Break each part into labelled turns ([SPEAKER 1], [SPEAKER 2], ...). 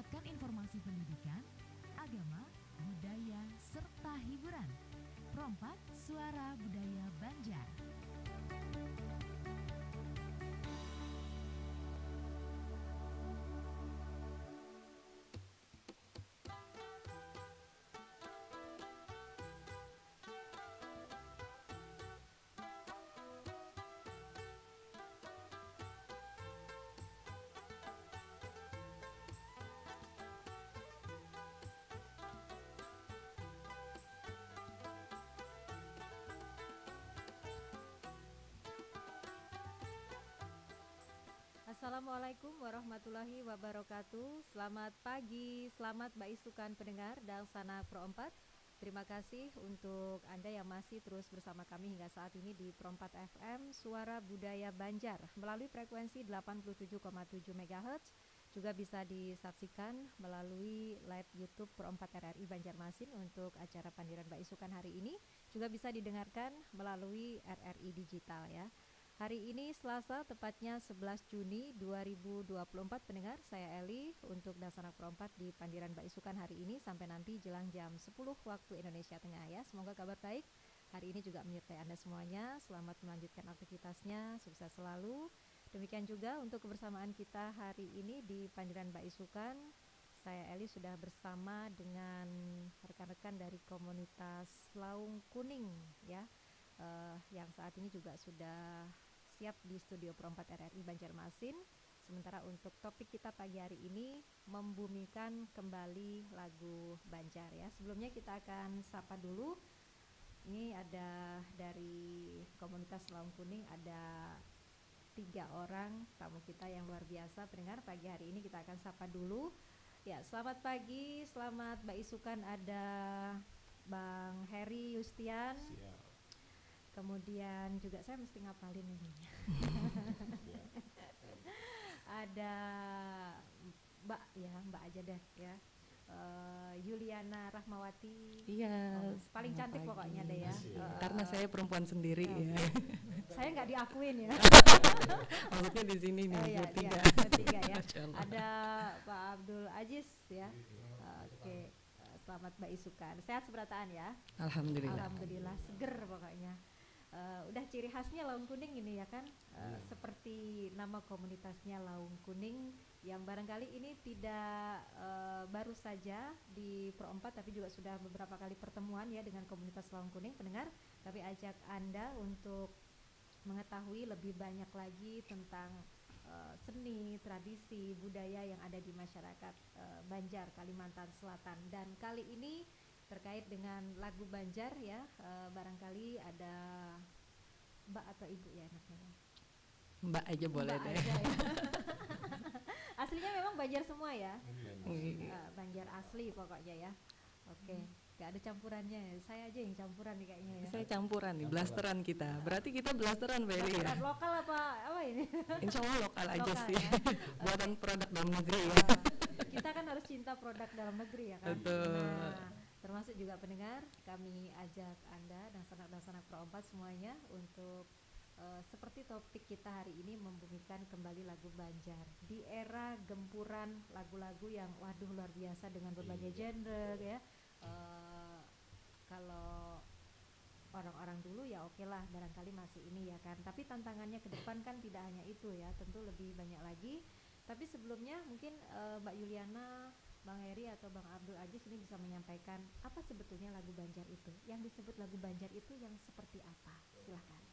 [SPEAKER 1] mendapatkan informasi pendidikan, agama, budaya, serta hiburan. Perompak Suara Budaya Banjar.
[SPEAKER 2] Assalamualaikum warahmatullahi wabarakatuh. Selamat pagi, selamat Baisukan pendengar dan Sanak Pro 4. Terima kasih untuk Anda yang masih terus bersama kami hingga saat ini di Pro 4 FM Suara Budaya Banjar melalui frekuensi 87,7 MHz. Juga bisa disaksikan melalui live YouTube Pro 4 RRI Banjarmasin untuk acara Pandiran Baisukan hari ini. Juga bisa didengarkan melalui RRI Digital ya. Hari ini Selasa, tepatnya 11 Juni 2024 pendengar, saya Eli untuk Dasanak Pro 4 di Pandiran Baisukan hari ini sampai nanti jelang jam 10 waktu Indonesia Tengah ya. Semoga kabar baik hari ini juga menyertai Anda semuanya. Selamat melanjutkan aktivitasnya, sukses selalu. Demikian juga untuk kebersamaan kita hari ini di Pandiran Baisukan. Saya Eli sudah bersama dengan rekan-rekan dari komunitas Laung Kuning ya. Yang saat ini juga sudah siap di studio Pro 4 RRI Banjarmasin. Sementara untuk topik kita pagi hari ini membumikan kembali lagu Banjar ya. Sebelumnya kita akan sapa dulu. Ini ada dari komunitas Laung Kuning ada 3 orang tamu kita yang luar biasa pendengar. Pagi hari ini kita akan sapa dulu. Ya, selamat pagi, selamat Baisukan, ada Bang Heri Yustian.
[SPEAKER 3] Siap.
[SPEAKER 2] Kemudian juga saya mesti ngapalin ini. Ada Mbak aja deh ya. Yuliana Rahmawati.
[SPEAKER 4] Iya,
[SPEAKER 2] paling cantik
[SPEAKER 4] pagi.
[SPEAKER 2] Pokoknya deh ya.
[SPEAKER 4] Karena saya perempuan sendiri ya.
[SPEAKER 2] Saya nggak diakuin ya.
[SPEAKER 4] Maksudnya di sini nih bertiga.
[SPEAKER 2] Bertiga ya. Ada Pak Abdul Aziz ya. Oke. Selamat Baisukan. Sehat seberataan ya.
[SPEAKER 4] Alhamdulillah.
[SPEAKER 2] Seger pokoknya. Udah ciri khasnya Laung Kuning ini ya kan, seperti nama komunitasnya Laung Kuning yang barangkali ini tidak baru saja di Pro 4 tapi juga sudah beberapa kali pertemuan ya dengan komunitas Laung Kuning pendengar. Kami ajak Anda untuk mengetahui lebih banyak lagi tentang seni, tradisi, budaya yang ada di masyarakat Banjar, Kalimantan Selatan. Dan kali ini terkait dengan lagu Banjar ya, barangkali ada Mbak atau Ibu ya enaknya ya.
[SPEAKER 4] Mbak aja boleh
[SPEAKER 2] Mbak
[SPEAKER 4] deh.
[SPEAKER 2] aja, ya. Aslinya memang Banjar semua ya. Banjar asli pokoknya ya. Oke. Gak ada campurannya, saya aja yang campuran nih kayaknya ya.
[SPEAKER 4] Saya campuran nih, blasteran kita. Berarti kita blasteran Beli ya.
[SPEAKER 2] Lokal apa ini?
[SPEAKER 4] Insya Allah lokal aja
[SPEAKER 2] Lokal,
[SPEAKER 4] sih.
[SPEAKER 2] ya.
[SPEAKER 4] Buatan produk dalam negeri ya.
[SPEAKER 2] Kita kan harus cinta produk dalam negeri ya kan.
[SPEAKER 4] Betul.
[SPEAKER 2] Nah, termasuk juga pendengar, kami ajak Anda dan sanak Pro 4 semuanya untuk seperti topik kita hari ini membumikan kembali lagu Banjar di era gempuran lagu-lagu yang waduh luar biasa dengan berbagai genre ya. Kalau orang-orang dulu ya oke lah barangkali masih ini ya kan, tapi tantangannya ke depan kan tidak hanya itu ya, tentu lebih banyak lagi. Tapi sebelumnya mungkin Mbak Yuliana, Bang Heri atau Bang Abdul Aziz ini bisa menyampaikan apa sebetulnya lagu Banjar itu, yang disebut lagu Banjar itu yang seperti apa, silahkan.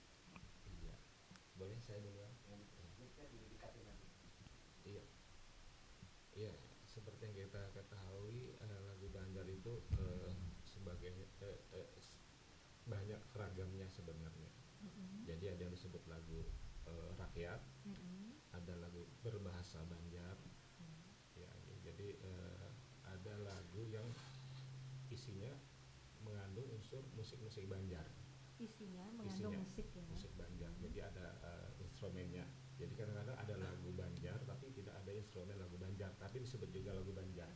[SPEAKER 3] Iya, boleh saya duluan. Iya, seperti yang kita ketahui lagu Banjar itu sebagai banyak ragamnya sebenarnya. Jadi ada yang disebut lagu rakyat, ada lagu berbahasa Banjar, ya. Jadi ada lagu yang isinya mengandung unsur musik-musik Banjar.
[SPEAKER 2] Isinya mengandung musik ya.
[SPEAKER 3] Musik Banjar. Jadi ada instrumennya. Jadi kadang-kadang ada lagu Banjar tapi tidak ada instrumen lagu Banjar, tapi disebut juga lagu Banjar.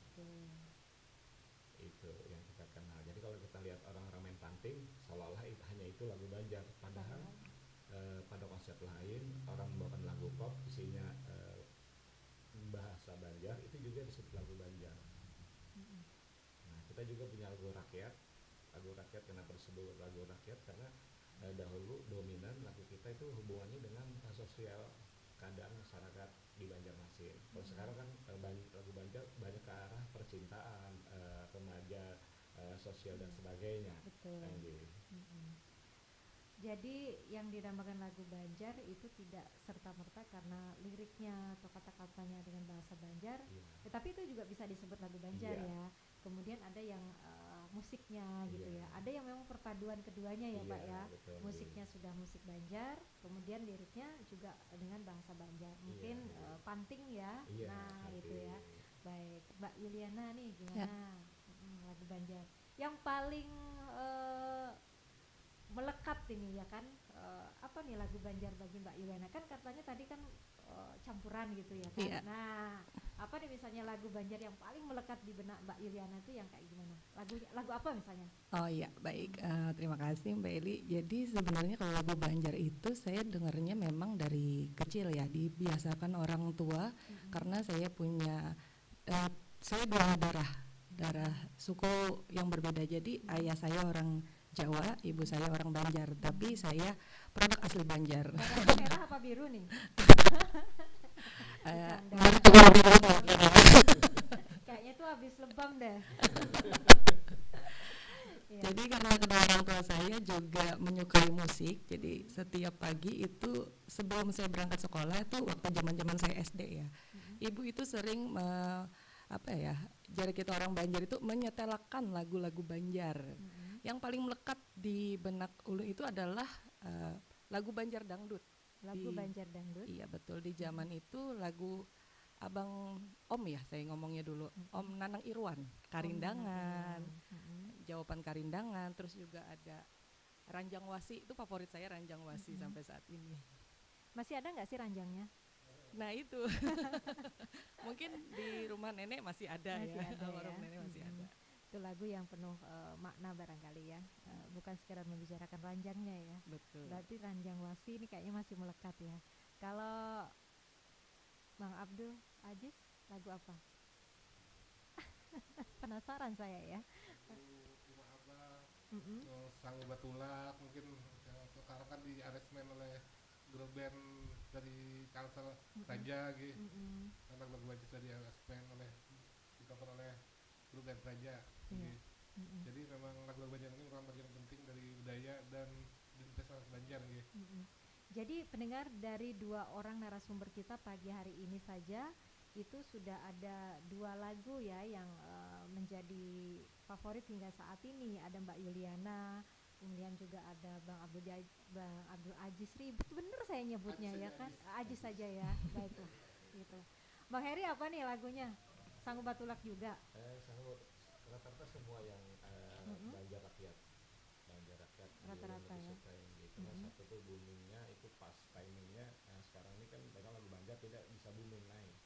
[SPEAKER 3] Itu yang kita kenal. Jadi kalau kita lihat orang-orang main panting, seolah-olah hanya itu lagu Banjar. Padahal pada konsep lain orang membawakan lagu pop isinya berbahasa Banjar itu juga disebut lagu Banjar. Nah, kita juga punya lagu rakyat. Lagu rakyat kenapa disebut lagu rakyat? Karena dahulu dominan lagu kita itu hubungannya dengan sosial keadaan masyarakat di Banjarmasin. Kalau sekarang kan lagu Banjar banyak ke arah percintaan, remaja, sosial dan sebagainya.
[SPEAKER 2] Betul.
[SPEAKER 3] Anggi.
[SPEAKER 2] Jadi yang dinamakan lagu Banjar itu tidak serta-merta karena liriknya atau kata-katanya dengan bahasa Banjar, tapi itu juga bisa disebut lagu Banjar ya. Kemudian ada yang musiknya gitu ya. Ada yang memang perpaduan keduanya ya Pak ya.
[SPEAKER 3] Betul,
[SPEAKER 2] musiknya sudah musik Banjar, kemudian liriknya juga dengan bahasa Banjar. Mungkin panting ya. Nah
[SPEAKER 3] panting.
[SPEAKER 2] itu ya. Baik, Mbak Yuliana nih gimana lagu Banjar? Yang paling melekat ini ya kan, apa nih lagu Banjar bagi Mbak Yuliana? Kan katanya tadi kan campuran gitu ya kan. Nah, apa nih misalnya lagu Banjar yang paling melekat di benak Mbak Yuliana itu yang kayak gimana? Lagu apa misalnya?
[SPEAKER 4] Oh iya, baik. Terima kasih Mbak Eli. Jadi sebenarnya kalau lagu Banjar itu saya dengarnya memang dari kecil ya, dibiasakan orang tua karena saya punya saya dua darah suku yang berbeda. Jadi ayah saya orang Jawa, ibu saya orang Banjar, tapi saya produk asli Banjar.
[SPEAKER 2] Darahnya merah apa biru nih? Kayaknya tuh habis lebam deh.
[SPEAKER 4] Jadi karena kedua orang tua saya juga menyukai musik, jadi setiap pagi itu sebelum saya berangkat sekolah itu waktu zaman saya SD ya, ibu itu sering jadi kita orang Banjar itu menyetelkan lagu-lagu Banjar. Yang paling melekat di benak ulun itu adalah lagu Banjar Dangdut.
[SPEAKER 2] Banjar Dangdut?
[SPEAKER 4] Iya betul, di zaman itu lagu Abang Om ya saya ngomongnya dulu, Om Nanang Irwan, Karindangan, Jawaban Karindangan, terus juga ada Ranjang Wasi, itu favorit saya Ranjang Wasi sampai saat ini.
[SPEAKER 2] Masih ada nggak sih ranjangnya?
[SPEAKER 4] Nah itu mungkin di rumah nenek masih ada ya, almarhum nenek masih ada.
[SPEAKER 2] Itu lagu yang penuh makna barangkali ya, bukan sekedar membicarakan ranjangnya ya.
[SPEAKER 4] Betul.
[SPEAKER 2] Berarti Ranjang Wasi ini kayaknya masih melekat ya. Kalau Bang Abdul Aziz, lagu apa? Penasaran saya ya.
[SPEAKER 5] Rumah Abah, Sang Batulak, mungkin yang sekarang kan di aransemen oleh girl band dari Kalsel Raja gitu. Karena lagu Banjar sudah di aransemen di cover oleh girl band Raja. Jadi memang lagu-lagu Banjar ini merupakan bagian penting dari budaya dan identitas Banjar gitu.
[SPEAKER 2] Jadi pendengar, dari dua orang narasumber kita pagi hari ini saja itu sudah ada dua lagu ya yang menjadi favorit hingga saat ini. Ada Mbak Yuliana, kemudian juga ada Bang Abdul Aziz. Ribet bener saya nyebutnya ya kan, Aziz saja ya. Baiklah gitu. Bang Heri apa nih lagunya? Sanggup Batulak juga?
[SPEAKER 3] Rata-rata semua yang Banjar rakyat
[SPEAKER 2] rata-rata ya.
[SPEAKER 3] Karena satu tuh boomingnya itu pas timingnya. Sekarang ini kan banyak lagu Banjar tidak bisa booming naik.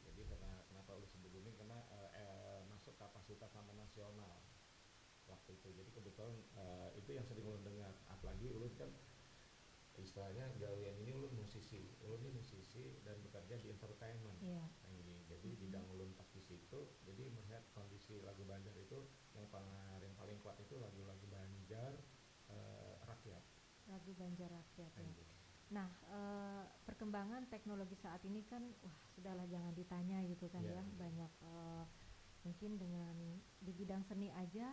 [SPEAKER 3] Jadi kenapa udah sebut booming, karena masuk kapasitas taman nasional waktu itu. Jadi kebetulan itu yang sering ulun dengar. Apalagi ulun kan istilahnya gawean ini ulun ini musisi dan bekerja di entertainment. Jadi bidang ulun pas di situ, jadi melihat kondisi lagu Banjar itu yang paling kuat itu lagu-lagu Banjar rakyat.
[SPEAKER 2] Lagu Banjar rakyat ya. Nah, perkembangan teknologi saat ini kan, wah sudahlah jangan ditanya gitu kan ya. Banyak mungkin dengan di bidang seni aja,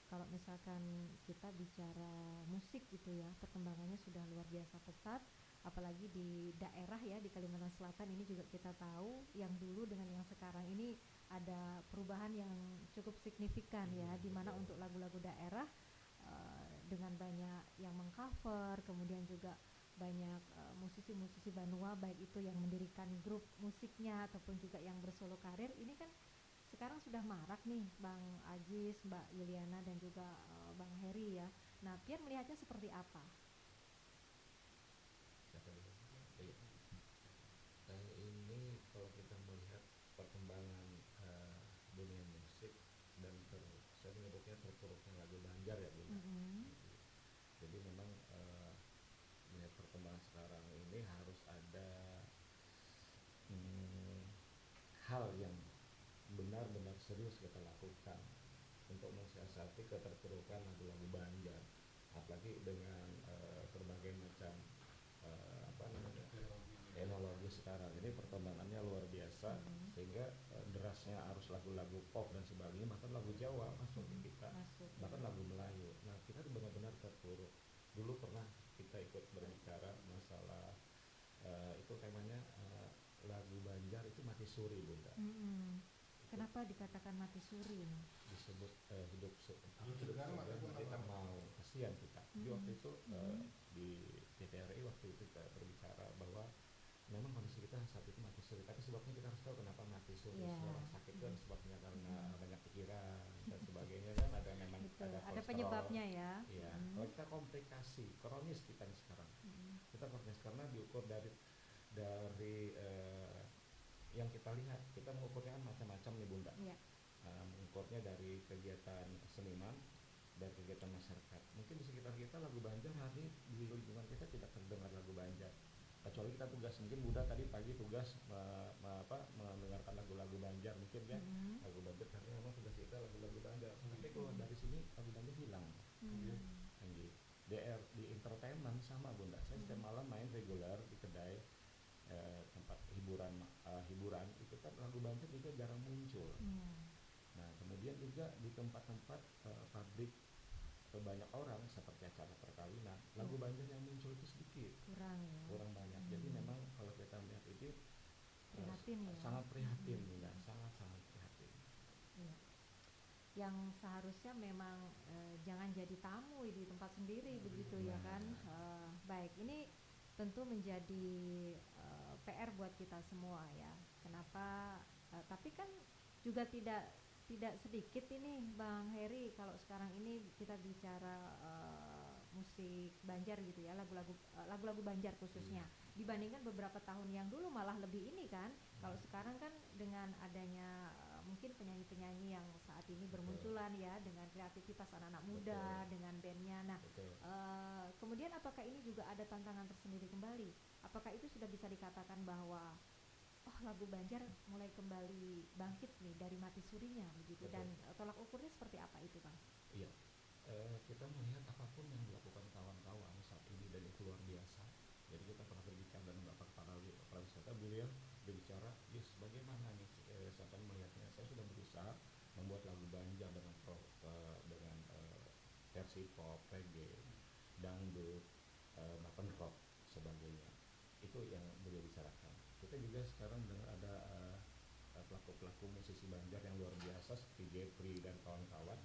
[SPEAKER 2] kalau misalkan kita bicara musik gitu ya, perkembangannya sudah luar biasa pesat. Apalagi di daerah ya, di Kalimantan Selatan ini juga kita tahu yang dulu dengan yang sekarang ini ada perubahan yang cukup signifikan ya, dimana untuk lagu-lagu daerah dengan banyak yang mengcover, kemudian juga banyak musisi-musisi Banua, baik itu yang mendirikan grup musiknya ataupun juga yang bersolo karir. Ini kan sekarang sudah marak nih Bang Aziz, Mbak Yuliana dan juga Bang Heri ya. Nah, Pian melihatnya seperti apa?
[SPEAKER 3] Ini kalau kita melihat perkembangan dunia musik dan saya menyebutnya terpuruknya lagu Banjar ya Bu. Jadi memang melihat perkembangan sekarang ini harus ada hal yang benar-benar serius kita lakukan untuk mensiasati keterpurukan lagu-lagu Banjar, apalagi dengan berbagai macam apa namanya teknologi sekarang ini perkembangannya luar biasa, sehingga derasnya arus lagu-lagu pop dan sebagainya, bahkan lagu Jawa masuk ke kita, bahkan lagu Melayu. Nah kita benar-benar terpuruk. Dulu pernah kita ikut berbicara masalah itu temanya lagu Banjar itu mati suri, Bunda.
[SPEAKER 2] Kenapa dikatakan mati suri ini?
[SPEAKER 3] Disebut hidup surga mati tak mau, kasihan kita. Jadi waktu itu di TVRI waktu itu kita berbicara bahwa memang kondisi kita saat itu mati suri, tapi sebabnya kita harus tahu kenapa mati suri. Orang sakit itu ada sebabnya karena banyak pikiran dan sebagainya kan, ada memang ada
[SPEAKER 2] penyebabnya ya.
[SPEAKER 3] Iya. Kalau kita komplikasi kronis kita nih sekarang, kita kronis karena diukur dari yang kita lihat, kita mengukurnya kan macam-macam nih Bunda. Mengukurnya dari kegiatan seniman, dari kegiatan masyarakat. Mungkin di sekitar kita lagu Banjar hari di lingkungan kita tidak terdengar lagu Banjar, kecuali kita tugas. Mungkin Bunda tadi pagi tugas mendengarkan lagu-lagu Banjar mungkin ya, lagu Banjar karena memang tugas kita lagu-lagu Banjar. Tapi kalau dari sini lagu Banjar hilang. Di entertainment sama Bunda, saya setiap malam main reguler di kedai tempat hiburan itu kan lagu Banjar juga jarang muncul. Nah kemudian juga di tempat-tempat pabrik banyak orang seperti acara perkawinan, lagu Banjar yang muncul itu sedikit, kurang banyak. Jadi memang kalau kita melihat ini
[SPEAKER 2] prihatin ya,
[SPEAKER 3] sangat prihatin Bunda, sangat prihatin.
[SPEAKER 2] Yang seharusnya memang jangan jadi tamu di tempat sendiri begitu ya kan. Baik, ini tentu menjadi PR buat kita semua ya. Kenapa? Tapi kan juga tidak sedikit ini Bang Heri, kalau sekarang ini kita bicara musik Banjar gitu ya, lagu-lagu Banjar khususnya, dibandingkan beberapa tahun yang dulu malah lebih ini kan. Kalau sekarang kan dengan adanya mungkin penyanyi-penyanyi yang saat ini bermunculan ya, dengan kreativitas anak-anak muda, dengan bandnya. Nah kemudian apakah ini juga ada tantangan tersendiri kembali? Apakah itu sudah bisa dikatakan bahwa lagu Banjar mulai kembali bangkit nih dari mati surinya begitu? Dan tolak ukurnya seperti apa itu Bang?
[SPEAKER 3] Iya, kita melihat apapun yang dilakukan kawan-kawan saat ini dan itu luar biasa. Jadi kita pernah berbicara dengan Bapak Kepala Wisata, beliau berbicara, bagaimana nih saya akan melihatnya. Saya sudah berusaha membuat lagu Banjar dengan versi pop, reggae, dangdut, bahkan rock sebagainya. Itu yang beliau bicarakan. Kita juga sekarang dengar ada pelaku-pelaku musisi Banjar yang luar biasa seperti Jepri dan kawan-kawan,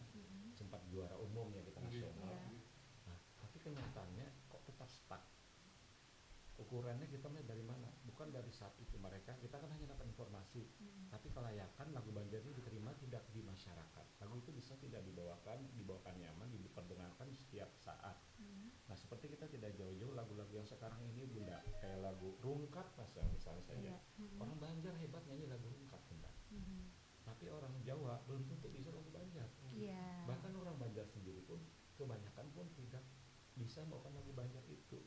[SPEAKER 3] sempat juara umum ya kita nasional. Nah, tapi kenyataannya kok tetap stuck. Ukurannya kita melihat dari mana? Bukan dari saat itu mereka, kita kan hanya dapat informasi, tapi kelayakan lagu Banjar ini diterima tidak di masyarakat. Lagu itu bisa tidak dibawakan nyaman, diperdengarkan setiap saat. Nah seperti kita tidak jauh-jauh lagu-lagu yang sekarang ini Bunda, kayak lagu Rungkat misalnya saja. Orang Banjar hebat nyanyi lagu Rungkat Bunda, tapi orang Jawa belum tentu bisa lagu Banjar. Bahkan orang Banjar sendiri pun kebanyakan pun tidak bisa melakukan lagu Banjar itu.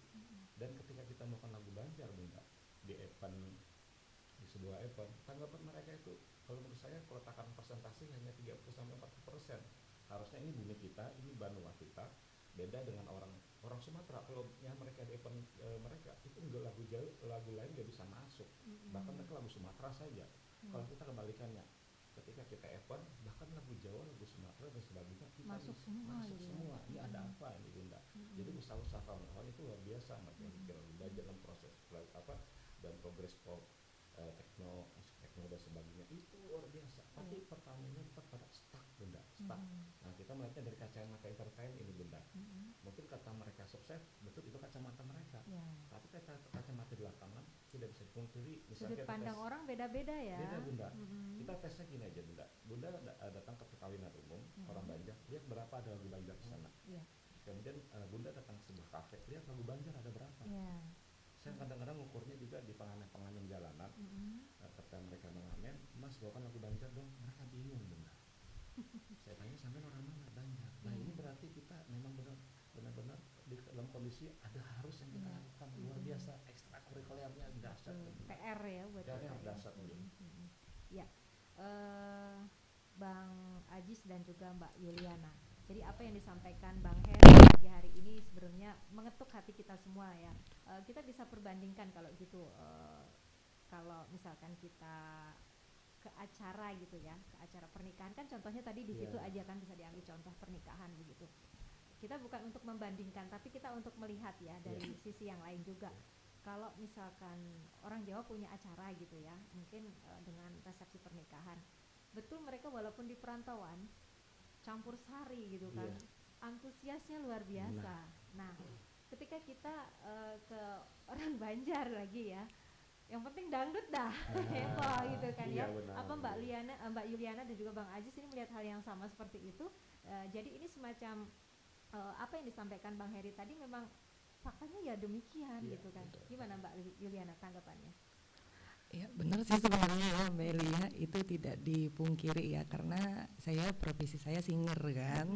[SPEAKER 3] Dan ketika kita melakukan lagu Banjar Bunda di sebuah event, tanggapan mereka itu kalau menurut saya peletakan persentase hanya 30-40%. Harusnya ini bumi kita, ini Banua kita. Beda dengan orang Sumatera, kalau mereka di event mereka itu enggak lagu lain nggak bisa masuk, bahkan mereka lagu Sumatera saja. Kalau kita kebalikannya, ketika kita event bahkan lagu Jawa, lagu Sumatera dan sebagainya kita
[SPEAKER 2] masuk semua.
[SPEAKER 3] Ini ada apa ini Bunda? Jadi usaha-usaha kawan-kawan itu luar biasa, mereka bikin lagu Banjar dalam proses dan progres pop, tekno dan sebagainya itu luar biasa. Tapi pertanyaannya tetap pada stuck Bunda, stuck. Nah kita melihatnya dari kacamata entertain ini Bunda. Mungkin kata mereka sukses, betul itu kacamata mereka. Tapi kacamata di lapangan tidak bisa dipungkiri.
[SPEAKER 2] Sudut pandang orang beda-beda ya.
[SPEAKER 3] Beda Bunda. Kita tesnya gini aja Bunda. Bunda datang ke perkawinan umum orang Banjar, lihat berapa ada lagu Banjar di sana. Kemudian Bunda datang ke sebuah kafe, lihat lagu Banjar ada berapa. Saya kadang-kadang ngukurnya juga di pengamen-pengamen jalanan. Ketika mereka mengamen, Mas bawakan lagu Banjar dong, mereka bingung Bunda. Saya tanya sampai orang mana? Banjar. Nah ini berarti kita memang benar-benar dalam kondisi ada harus yang kita lakukan luar biasa, ekstrakurikulernya dahsyat.
[SPEAKER 2] PR ya buat kita.
[SPEAKER 3] PR dahsyat.
[SPEAKER 2] Ya, Bang Ajis dan juga Mbak Yuliana. Jadi apa yang disampaikan Bang Heri pagi hari ini sebenarnya mengetuk hati kita semua ya. Kita bisa perbandingkan kalau gitu, kalau misalkan kita ke acara gitu ya, ke acara pernikahan kan contohnya tadi di situ aja kan bisa diambil contoh pernikahan begitu. Kita bukan untuk membandingkan, tapi kita untuk melihat ya dari sisi yang lain juga. Kalau misalkan orang Jawa punya acara gitu ya, mungkin dengan resepsi pernikahan, betul mereka walaupun di perantauan campur sari gitu kan, antusiasnya luar biasa. Nah, ketika kita ke orang Banjar lagi ya, yang penting dangdut dah, heboh gitu kan ya. Apa Mbak Yuliana dan juga Bang Ajis ini melihat hal yang sama seperti itu? Jadi ini semacam apa yang disampaikan Bang Heri tadi memang faktanya ya demikian gitu kan. Gimana Mbak Yuliana tanggapannya?
[SPEAKER 4] Ya benar sih sebenarnya ya Mbak Elia, itu tidak dipungkiri ya, karena saya profesi saya singer kan,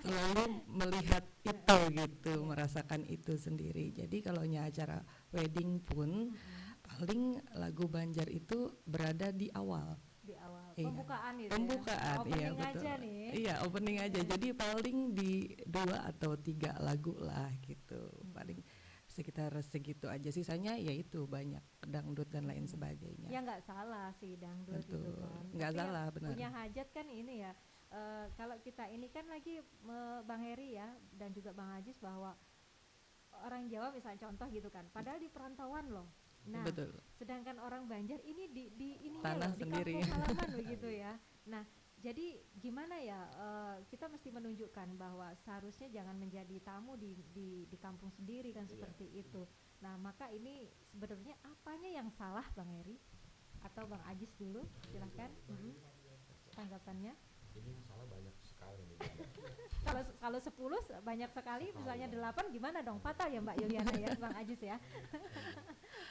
[SPEAKER 4] selalu melihat itu gitu, merasakan itu sendiri. Jadi kalau acara wedding pun paling lagu Banjar itu berada di awal.
[SPEAKER 2] Di awal
[SPEAKER 4] Pembukaan
[SPEAKER 2] gitu
[SPEAKER 4] pembukaan,
[SPEAKER 2] ya. Opening
[SPEAKER 4] betul.
[SPEAKER 2] aja nih.
[SPEAKER 4] Iya, opening aja. Jadi paling di 2 atau 3 lagu lah gitu. Paling sekitar segitu aja, sisanya ya itu banyak dangdut dan lain sebagainya.
[SPEAKER 2] Ya nggak salah sih dangdut
[SPEAKER 4] Betul.
[SPEAKER 2] gitu kan.
[SPEAKER 4] Nggak
[SPEAKER 2] Tapi
[SPEAKER 4] salah, benar.
[SPEAKER 2] punya hajat kan ini ya. Kalau kita ini kan lagi Bang Heri ya dan juga Bang Ajis bahwa orang Jawa misalnya contoh gitu kan, padahal di perantauan loh. Nah,
[SPEAKER 4] Betul.
[SPEAKER 2] sedangkan orang Banjar ini di
[SPEAKER 4] Tanah
[SPEAKER 2] loh,
[SPEAKER 4] sendiri.
[SPEAKER 2] di kampung halaman begitu ya. Nah, jadi gimana ya, kita mesti menunjukkan bahwa seharusnya jangan menjadi tamu di kampung sendiri kan, seperti itu. Nah, maka ini sebenarnya apanya yang salah Bang Heri atau Bang Ajis dulu, silahkan tanggapannya.
[SPEAKER 3] Ini yang salah banyak sekali nih.
[SPEAKER 2] Kalau 10 banyak sekali, misalnya 8 gimana dong? Fatal ya Mbak Yuliana ya, Bang Ajis ya.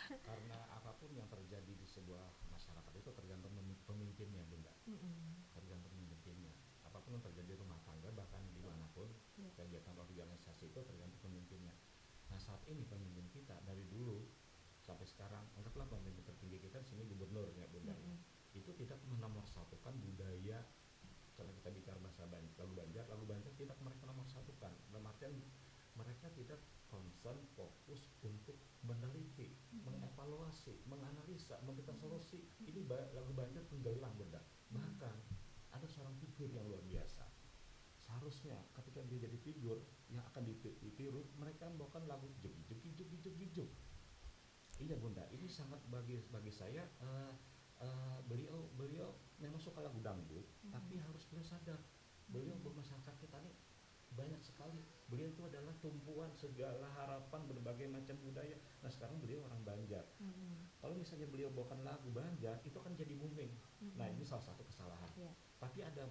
[SPEAKER 3] Karena apapun yang terjadi di sebuah masyarakat itu tergantung pemimpinnya, Bunda. Tergantung pemimpinnya. Apapun yang terjadi di rumah tangga, bahkan dimanapun kegiatan organisasi itu tergantung pemimpinnya. Nah, saat ini pemimpin kita dari dulu sampai sekarang, anggaplah pemimpin tertinggi kita di sini gubernur ya Bunda. Itu tidak menomorsatukan budaya. Kalau kita bicara bahasa lagu Banjar tidak mereka nomorsatukan. Dalam artian mereka tidak concern, fokus untuk meneliti, mengevaluasi, menganalisa, memberikan solusi. Ini lagu Banjar tenggelam Bunda. Bahkan ada seorang figur yang luar biasa. Seharusnya ketika dia jadi figur yang akan ditiru, mereka membawakan lagu jegi. Iya Bunda, ini sangat bagi saya beliau memang suka lagu dangdut, tapi harus beliau sadar beliau bermasyarakat kita ini banyak sekali. Beliau itu adalah tumpuan segala harapan berbagai macam budaya. Nah sekarang beliau orang Banjar. Kalau misalnya beliau bawakan lagu Banjar itu kan jadi booming. Nah ini salah satu kesalahan. Tapi ada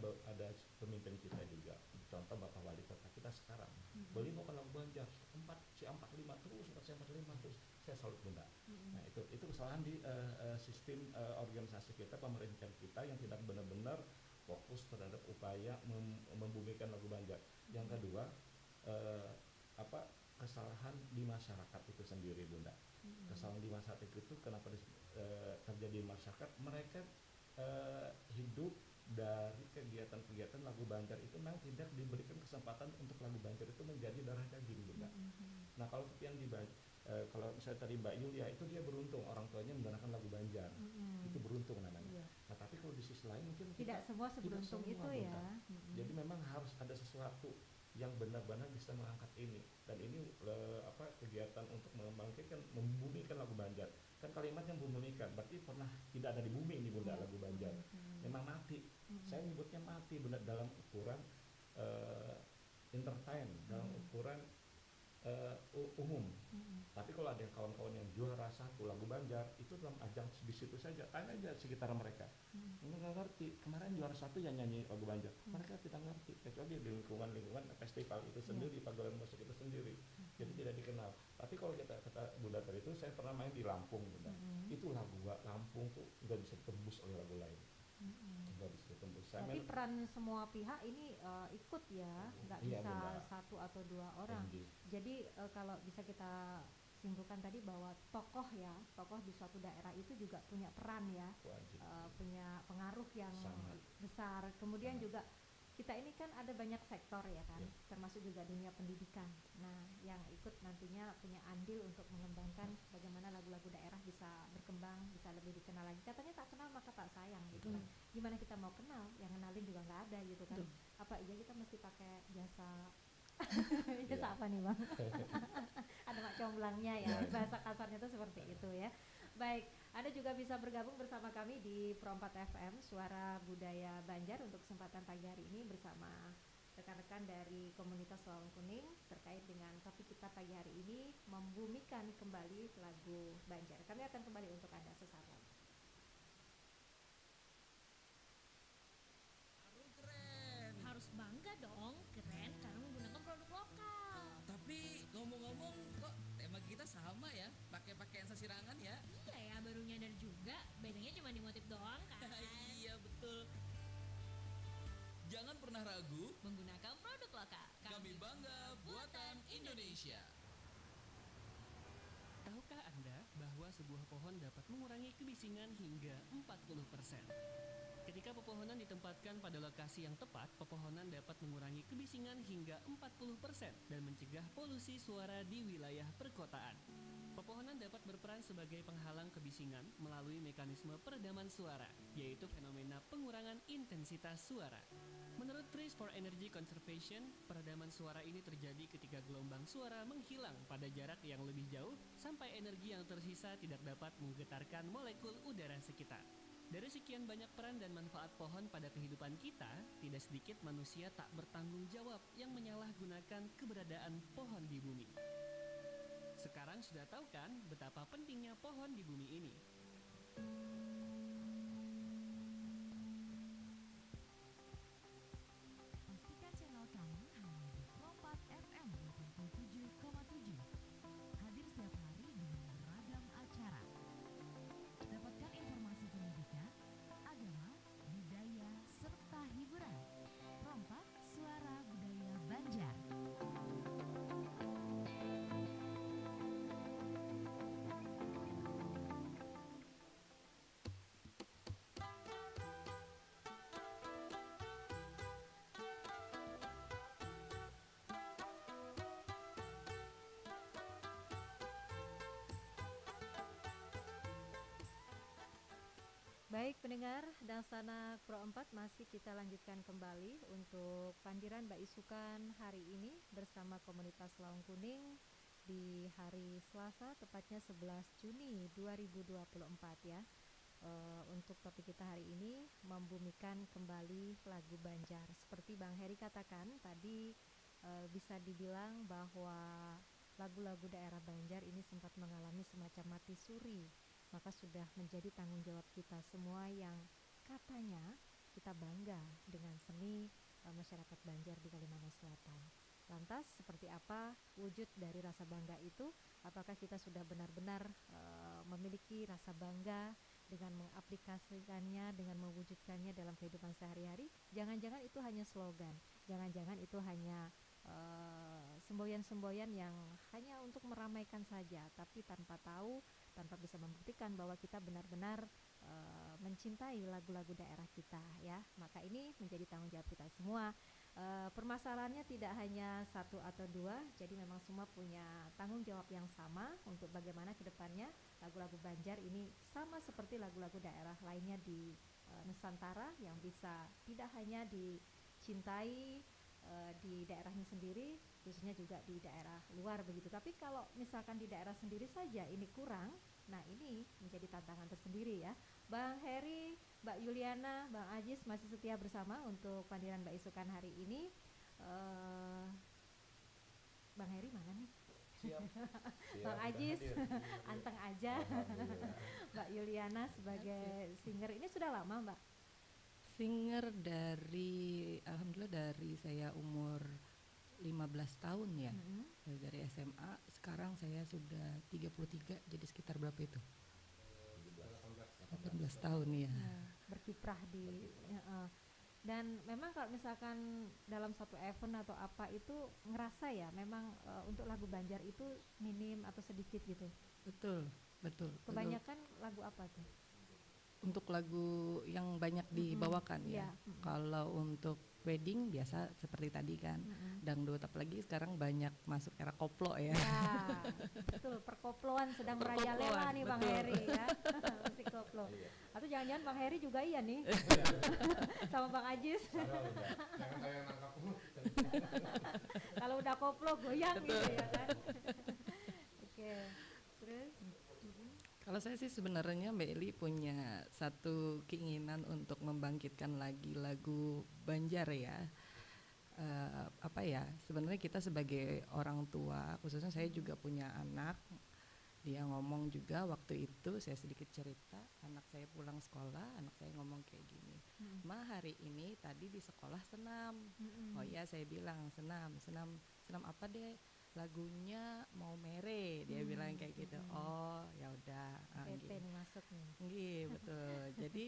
[SPEAKER 3] pemimpin kita juga, contoh Bapak Wali Kota kita sekarang, beliau bawakan lagu Banjar 45 terus, saya salut Bunda. Nah itu kesalahan di sistem organisasi kita, pemerintahan kita yang tidak benar-benar fokus terhadap upaya membumikan lagu Banjar. Yang kedua, kesalahan di masyarakat itu sendiri Bunda. Kesalahan di masyarakat itu kenapa terjadi di masyarakat, mereka hidup dari kegiatan-kegiatan lagu Banjar itu memang tidak diberikan kesempatan untuk lagu Banjar itu menjadi darah daging Bunda. Nah kalau yang kalau misalnya tadi Mbak Yulia itu dia beruntung orang tuanya menggunakan lagu Banjar, itu beruntung namanya. Nah tapi kalau di sisi lain mungkin
[SPEAKER 2] tidak semua seberuntung itu
[SPEAKER 3] Bunda.
[SPEAKER 2] ya.
[SPEAKER 3] Jadi memang harus ada sesuatu yang benar-benar bisa mengangkat ini, dan ini kegiatan untuk membangkitkan, membumikan lagu Banjar. Kan kalimat yang membumikan berarti pernah tidak ada di bumi ini Bunda. Lagu Banjar memang mati. Saya menyebutnya mati Bunda dalam ukuran entertain, dalam ukuran umum. Tapi kalau ada kawan-kawan yang juara satu lagu Banjar itu dalam ajang di situ saja, tanya aja sekitar mereka, nggak ngerti. Kemarin juara satu yang nyanyi lagu Banjar, mereka tidak ngerti kecuali di lingkungan festival itu sendiri, pagelaran musik itu sendiri, jadi tidak dikenal. Tapi kalau kata Bunda tadi itu, saya pernah main di Lampung Bunda, itu lagu Lampung tuh nggak bisa ditembus oleh lagu lain. Nggak bisa ditembus.
[SPEAKER 2] Tapi peran semua pihak ini ikut ya, nggak bisa
[SPEAKER 3] Bunda.
[SPEAKER 2] satu atau dua orang. Jadi kalau bisa kita simpulkan tadi bahwa tokoh di suatu daerah itu juga punya peran ya,
[SPEAKER 3] Wajib.
[SPEAKER 2] punya pengaruh yang
[SPEAKER 3] Sangat.
[SPEAKER 2] besar. Kemudian
[SPEAKER 3] Sangat.
[SPEAKER 2] juga kita ini kan ada banyak sektor ya kan,
[SPEAKER 3] Ya.
[SPEAKER 2] termasuk juga dunia pendidikan. Nah, yang ikut nantinya punya andil untuk mengembangkan bagaimana lagu-lagu daerah bisa berkembang, bisa lebih dikenal lagi. Katanya tak kenal maka tak sayang gitu kan. Gimana kita mau kenal, yang kenalin juga nggak ada gitu kan. Apa iya kita mesti pakai jasa jasa
[SPEAKER 3] Ya.
[SPEAKER 2] apa nih Bang? Ada mak comblangnya ya,
[SPEAKER 3] Ya.
[SPEAKER 2] bahasa kasarnya itu seperti itu ya. Baik, Anda juga bisa bergabung bersama kami di Pro 4 FM Suara Budaya Banjar untuk kesempatan pagi hari ini bersama rekan-rekan dari komunitas Lawang Kuning terkait dengan topik kita pagi hari ini, membumikan kembali lagu Banjar. Kami akan kembali untuk Anda sesaat lagi.
[SPEAKER 6] Keren.
[SPEAKER 7] Harus bangga dong, keren karena menggunakan produk lokal.
[SPEAKER 6] Tapi ngomong-ngomong kok tema kita sama ya, pakai pakaian sasirangan ya.
[SPEAKER 7] Iya ya, baru nyadar juga, bedanya cuma di motif doang kan.
[SPEAKER 6] Iya betul. Jangan pernah ragu,
[SPEAKER 7] Menggunakan produk lokal.
[SPEAKER 6] kami bangga buatan Indonesia. Tahukah Anda bahwa sebuah pohon dapat mengurangi kebisingan hingga 40%? Ketika pepohonan ditempatkan pada lokasi yang tepat, pepohonan dapat mengurangi kebisingan hingga 40% dan mencegah polusi suara di wilayah perkotaan. Pepohonan dapat berperan sebagai penghalang kebisingan melalui mekanisme peredaman suara, yaitu fenomena pengurangan intensitas suara. Menurut Trees for Energy Conservation, peredaman suara ini terjadi ketika gelombang suara menghilang pada jarak yang lebih jauh sampai energi yang tersisa tidak dapat menggetarkan molekul udara sekitar. Dari sekian banyak peran dan manfaat pohon pada kehidupan kita, tidak sedikit manusia tak bertanggung jawab yang menyalahgunakan keberadaan pohon di bumi. Sekarang sudah tahu kan betapa pentingnya pohon di bumi ini?
[SPEAKER 1] Pastikan channel kamu hanya di Pro 4 FM 87,7. Hadir setiap hari dengan beragam acara. Dapatkan informasi pendidikan, agama, budaya, serta hiburan. Pro 4 Suara Budaya Banjar.
[SPEAKER 2] Baik pendengar dan sanak Pro 4, masih kita lanjutkan kembali untuk Pandiran Mbak Isukan hari ini bersama komunitas Lawang Kuning di hari Selasa, tepatnya 11 Juni 2024 ya. Untuk topik kita hari ini, membumikan kembali lagu Banjar. Seperti Bang Heri katakan tadi, bisa dibilang bahwa lagu-lagu daerah Banjar ini sempat mengalami semacam mati suri. Maka sudah menjadi tanggung jawab kita semua yang katanya kita bangga dengan seni masyarakat Banjar di Kalimantan Selatan. Lantas seperti apa wujud dari rasa bangga itu? Apakah kita sudah benar-benar memiliki rasa bangga dengan mengaplikasikannya, dengan mewujudkannya dalam kehidupan sehari-hari? Jangan-jangan itu hanya slogan, jangan-jangan itu hanya semboyan-semboyan yang hanya untuk meramaikan saja, tapi tanpa tahu, tanpa bisa membuktikan bahwa kita benar-benar mencintai lagu-lagu daerah kita ya. Maka ini menjadi tanggung jawab kita semua. Permasalahannya tidak hanya satu atau dua, jadi memang semua punya tanggung jawab yang sama untuk bagaimana kedepannya lagu-lagu Banjar ini sama seperti lagu-lagu daerah lainnya di Nusantara yang bisa tidak hanya dicintai di daerahnya sendiri, khususnya juga di daerah luar begitu. Tapi kalau misalkan di daerah sendiri saja ini kurang, nah ini menjadi tantangan tersendiri ya. Bang Heri, Mbak Yuliana, Bang Ajis masih setia bersama untuk Pandiran Mbak Isukan hari ini. Bang Heri mana nih?
[SPEAKER 3] Siap.
[SPEAKER 2] Bang Ajis, anteng aja.
[SPEAKER 3] Alhamdulillah.
[SPEAKER 2] Mbak Yuliana sebagai singer ini sudah lama Mbak?
[SPEAKER 4] Singer alhamdulillah dari saya umur 15 tahun ya. Dari SMA, sekarang saya sudah 33, jadi sekitar berapa itu? 18 tahun ya.
[SPEAKER 2] Berkiprah di Dan memang kalau misalkan dalam satu event atau apa itu ngerasa ya memang untuk lagu Banjar itu minim atau sedikit gitu.
[SPEAKER 4] Betul, betul.
[SPEAKER 2] Kebanyakan lagu apa tuh?
[SPEAKER 4] Untuk lagu yang banyak dibawakan ya. Kalau untuk wedding biasa seperti tadi kan, dangdut, apalagi sekarang banyak masuk era koplo ya.
[SPEAKER 2] Ya, betul, perkoploan sedang merajalela nih Bang Heri ya. Musik koplo. Atau jangan-jangan Bang Heri juga iya nih. Sama Bang Ajis.
[SPEAKER 5] Jangan kayak nangkap
[SPEAKER 2] Kalau udah koplo goyang gitu ya kan. Oke. Terus
[SPEAKER 4] Kalau saya sih sebenarnya Mbak Eli punya satu keinginan untuk membangkitkan lagi lagu Banjar ya. Apa ya, sebenarnya kita sebagai orang tua, khususnya saya juga punya anak, dia ngomong juga waktu itu, saya sedikit cerita, anak saya pulang sekolah, anak saya ngomong kayak gini, Ma hari ini tadi di sekolah senam. Oh iya, saya bilang senam apa deh? Lagunya Mau Mere, dia bilang kayak gitu. Oh ya udah,
[SPEAKER 2] PP nih masuk nih.
[SPEAKER 4] Nggih, betul. Jadi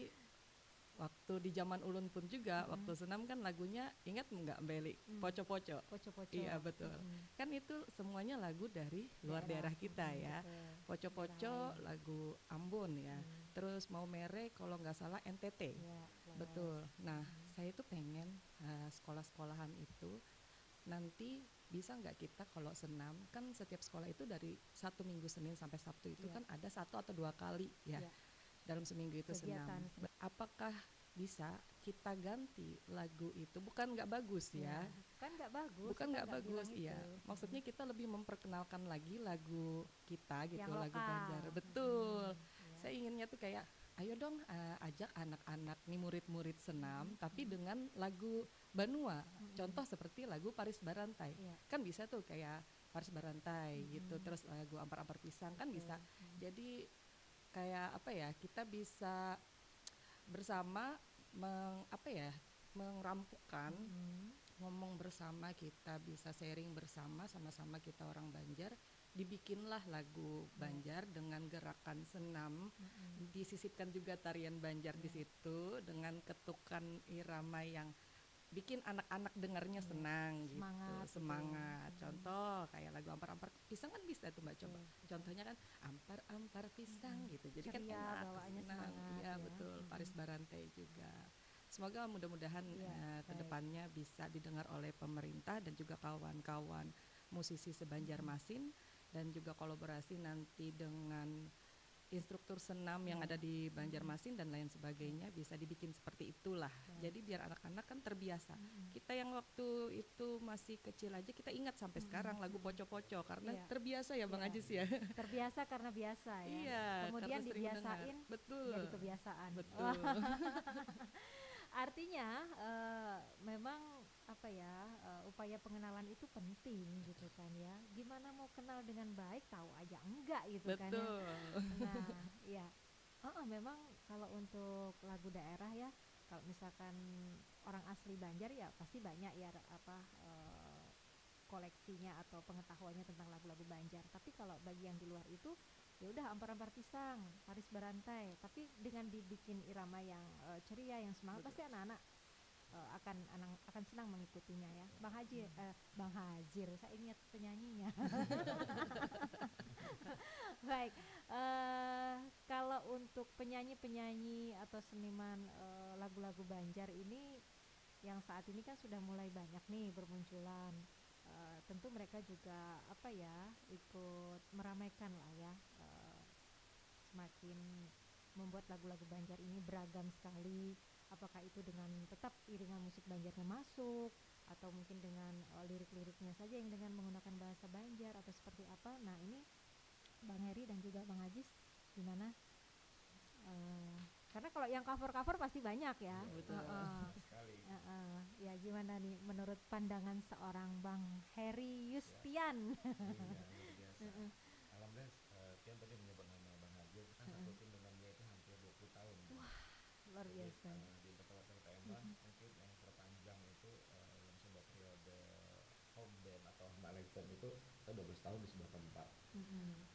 [SPEAKER 4] waktu di zaman ulun pun juga, waktu senam kan lagunya, ingat nggak Mbak Eli? Poco-poco.
[SPEAKER 2] Poco-poco.
[SPEAKER 4] Iya betul. Kan itu semuanya lagu dari luar daerah kita ya. Poco-poco lagu Ambon ya. Terus Mau Mere kalau nggak salah NTT.
[SPEAKER 2] Ya,
[SPEAKER 4] betul. Nah, saya itu pengen sekolah-sekolahan itu nanti bisa nggak kita kalau senam, kan setiap sekolah itu dari satu minggu Senin sampai Sabtu itu kan ada 1 atau 2 kali ya. Dalam seminggu itu
[SPEAKER 2] Kegiatan
[SPEAKER 4] senam. Apakah bisa kita ganti lagu itu? Bukan nggak bagus ya.
[SPEAKER 2] Kan nggak bagus.
[SPEAKER 4] Bukan nggak bagus, iya. Maksudnya kita lebih memperkenalkan lagi lagu kita gitu,
[SPEAKER 2] yang
[SPEAKER 4] lagu
[SPEAKER 2] lokal.
[SPEAKER 4] Banjar. Betul. Saya inginnya tuh kayak, ayo dong ajak anak-anak nih murid-murid senam, tapi dengan lagu Banua. Contoh seperti lagu Paris Barantai. Kan bisa tuh kayak Paris Barantai gitu, terus lagu Ampar-ampar pisang kan bisa. Jadi kayak apa ya, kita bisa bersama mengrampukan, ngomong bersama, kita bisa sharing bersama, sama-sama kita orang Banjar, dibikinlah lagu Banjar dengan gerakan senam, disisipkan juga tarian Banjar di situ dengan ketukan irama yang bikin anak-anak dengarnya senang semangat. Contoh kayak lagu Ampar-ampar pisang kan bisa tuh Mbak, coba. Contohnya kan Ampar-ampar pisang gitu. Jadi
[SPEAKER 2] ceria,
[SPEAKER 4] kan enak,
[SPEAKER 2] bawaannya
[SPEAKER 4] senang. Iya betul. Paris Barantai juga. Semoga mudah-mudahan kedepannya bisa didengar oleh pemerintah dan juga kawan-kawan musisi seBanjarmasin, dan juga kolaborasi nanti dengan instruktur senam yang ada di Banjarmasin dan lain sebagainya, bisa dibikin seperti itulah. Jadi biar anak-anak kan terbiasa. Kita yang waktu itu masih kecil aja kita ingat sampai sekarang lagu Poco-poco karena terbiasa ya Bang Ajis ya.
[SPEAKER 2] Terbiasa karena biasa ya.
[SPEAKER 4] Iya,
[SPEAKER 2] kemudian
[SPEAKER 4] karena sering
[SPEAKER 2] dibiasain
[SPEAKER 4] dengar. Betul.
[SPEAKER 2] jadi kebiasaan.
[SPEAKER 4] Betul.
[SPEAKER 2] Artinya memang apa ya, upaya pengenalan itu penting gitu kan ya. Gimana mau kenal dengan baik tahu aja enggak gitu kan ya. Nah, ya. Memang kalau untuk lagu daerah ya, kalau misalkan orang asli Banjar ya pasti banyak ya koleksinya atau pengetahuannya tentang lagu-lagu Banjar. Tapi kalau bagi yang di luar itu ya udah Ampar-ampar pisang, Paris Barantai, tapi dengan dibikin irama yang ceria, yang semangat, pasti anak-anak akan senang mengikutinya ya. Bang Hajir, saya ingat penyanyinya. Baik, kalau untuk penyanyi-penyanyi atau seniman lagu-lagu Banjar ini yang saat ini kan sudah mulai banyak nih bermunculan. Tentu mereka juga ikut meramaikan lah ya, semakin membuat lagu-lagu Banjar ini beragam sekali. Apakah itu dengan tetap iringan musik Banjarnya masuk, atau mungkin dengan lirik-liriknya saja yang dengan menggunakan bahasa Banjar, atau seperti apa. Nah ini Bang Heri dan juga Bang Ajis gimana? Karena kalau yang cover-cover pasti banyak ya.
[SPEAKER 3] Betul. Sekali.
[SPEAKER 2] Ya gimana nih menurut pandangan seorang Bang Heri Yustian?
[SPEAKER 3] Iya, luar biasa. Alhamdulillah, Tian tadi menyebut nama Bang Hajir, kan satu tim dengan dia itu hampir 20 tahun.
[SPEAKER 2] Wah, luar biasa.
[SPEAKER 3] Di Interkabupaten Palembang mungkin yang terpanjang itu dalam sebuah periode home band atau Malekton itu kita 12 tahun di sebuah tempat.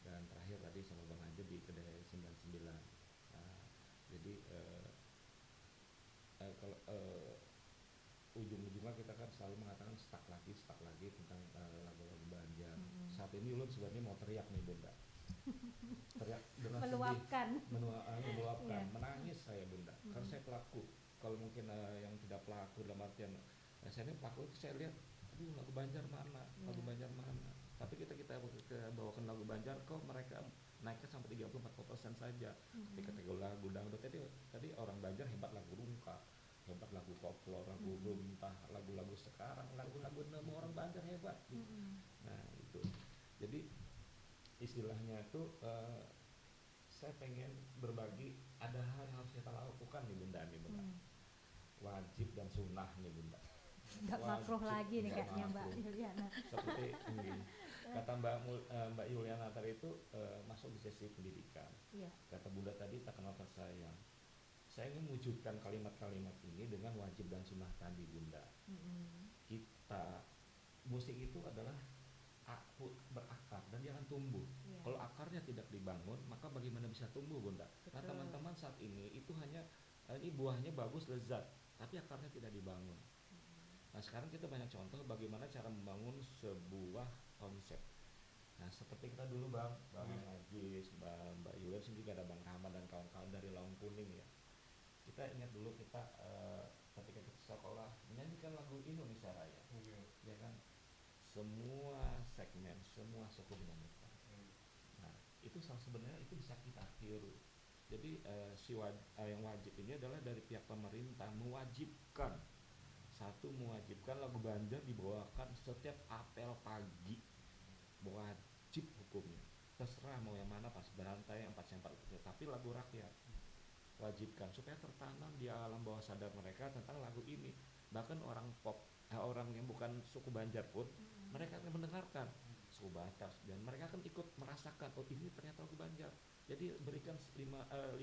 [SPEAKER 3] Dan terakhir tadi sama Bang Hajir di Kedai 99. Jadi kalau ini ulun sebenarnya mau teriak nih bunda, teriak dengan
[SPEAKER 2] Meluapkan.
[SPEAKER 3] meluapkan,
[SPEAKER 2] Iya.
[SPEAKER 3] menangis saya bunda, karena saya pelaku. Kalau mungkin yang tidak pelaku dalam artian saya ini pelaku itu saya lihat, aduh lagu Banjar mana, lagu
[SPEAKER 2] Iya.
[SPEAKER 3] Banjar mana. Tapi kita bawakan lagu Banjar kok mereka naiknya sampai 30-40% saja. Tapi kategori lagu dangdut tadi orang Banjar hebat lagu rungka, hebat lagu koplo, lagu runtah, lagu-lagu sekarang, lagu-lagu nemu orang Banjar hebat. Nah itu, jadi istilahnya itu saya pengen berbagi, ada hal yang harus kita lakukan nih bunda, wajib dan sunnah nih bunda.
[SPEAKER 2] Nggak makruh lagi nih
[SPEAKER 3] nggak
[SPEAKER 2] kayaknya Mbak
[SPEAKER 3] makruh.
[SPEAKER 2] Yuliana.
[SPEAKER 3] Seperti ini kata Mbak Yuliana tadi itu masuk di sesi pendidikan.
[SPEAKER 2] Iya.
[SPEAKER 3] Kata bunda tadi tak kenal tak sayang. Saya ingin mewujudkan kalimat-kalimat ini dengan wajib dan sunnah tadi bunda. Kita musik itu adalah berakar dan dia akan tumbuh.
[SPEAKER 2] Iya.
[SPEAKER 3] Kalau akarnya tidak dibangun, maka bagaimana bisa tumbuh bunda? Nah
[SPEAKER 2] Betul.
[SPEAKER 3] teman-teman saat ini itu hanya ini buahnya bagus lezat, tapi akarnya tidak dibangun. Nah sekarang kita banyak contoh bagaimana cara membangun sebuah konsep. Nah seperti kita dulu bang Najis, Mbak Yulian juga ada Bang Rahman dan kawan-kawan dari Laung Kuning ya. Kita ingat dulu kita ketika kita sekolah menyanyikan lagu Indonesia Raya, ya kan? Semua segmen, semua suku menyanyikan. Nah itu sebenarnya itu bisa kita tiru. Jadi yang wajib ini adalah dari pihak pemerintah mewajibkan lagu Banjar dibawakan setiap apel pagi, wajib hukumnya. Terserah mau yang mana, pas berantai, 4/4, tapi lagu rakyat wajibkan supaya tertanam di alam bawah sadar mereka tentang lagu ini. Bahkan orang pop, orang yang bukan suku Banjar pun mereka akan mendengarkan suku Batak dan mereka akan ikut merasakan, oh ini ternyata lagu Banjar. Jadi berikan 5-10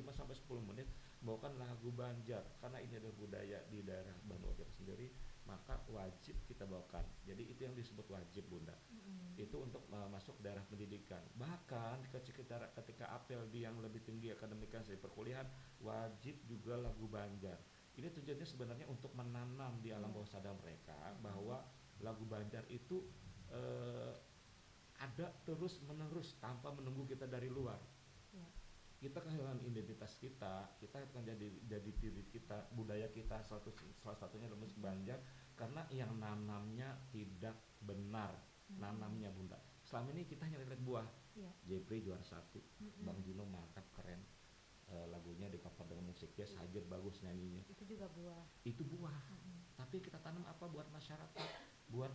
[SPEAKER 3] menit bawakan lagu Banjar karena ini adalah budaya di daerah Banua kita sendiri, maka wajib kita bawakan. Jadi itu yang disebut wajib bunda. Itu untuk masuk daerah pendidikan. Bahkan ketika apel di yang lebih tinggi akademika dari perkuliahan, wajib juga lagu Banjar. Ini tujuannya sebenarnya untuk menanam di alam bawah sadar mereka bahwa lagu Banjar itu ada terus menerus tanpa menunggu kita dari luar. Kita kehilangan identitas kita akan jadi diri kita, budaya kita salah satunya adalah musik Banjar karena yang nanamnya tidak benar, nanamnya bunda. Selama ini kita hanya lihat buah. Jepri juara 1, Bang Juno mantap keren. Lagunya di cover dengan musik jazz, Hajar bagus nyanyinya.
[SPEAKER 2] Itu juga buah.
[SPEAKER 3] Itu buah. Tapi kita tanam apa buat masyarakat, buat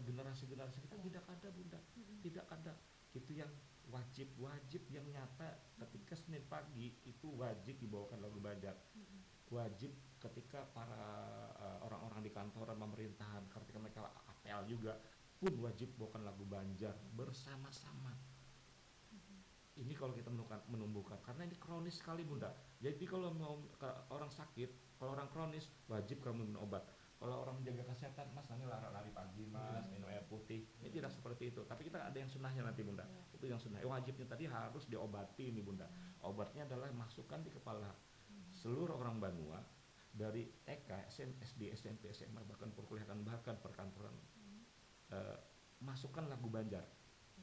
[SPEAKER 3] generasi-generasi kita tidak ada bunda, tidak ada. Itu yang wajib yang nyata ketika Senin pagi itu wajib dibawakan lagu Banjar. Wajib ketika para orang-orang di kantoran pemerintahan ketika mereka apel juga pun wajib bawakan lagu Banjar bersama-sama. Ini kalau kita menumbuhkan karena ini kronis sekali bunda. Jadi kalau mau orang sakit, kalau orang kronis wajib kamu minum obat. Kalau orang menjaga kesehatan, mas nanti lari pagi mas, minum air putih. Ini tidak seperti itu. Tapi kita ada yang sunnahnya nanti bunda. Itu yang sunnah. Wajibnya tadi harus diobati nih bunda. Obatnya adalah masukkan di kepala seluruh orang Banua dari TK, SD, SMP, SMA, bahkan perkuliahan, bahkan perkantoran. Masukkan lagu Banjar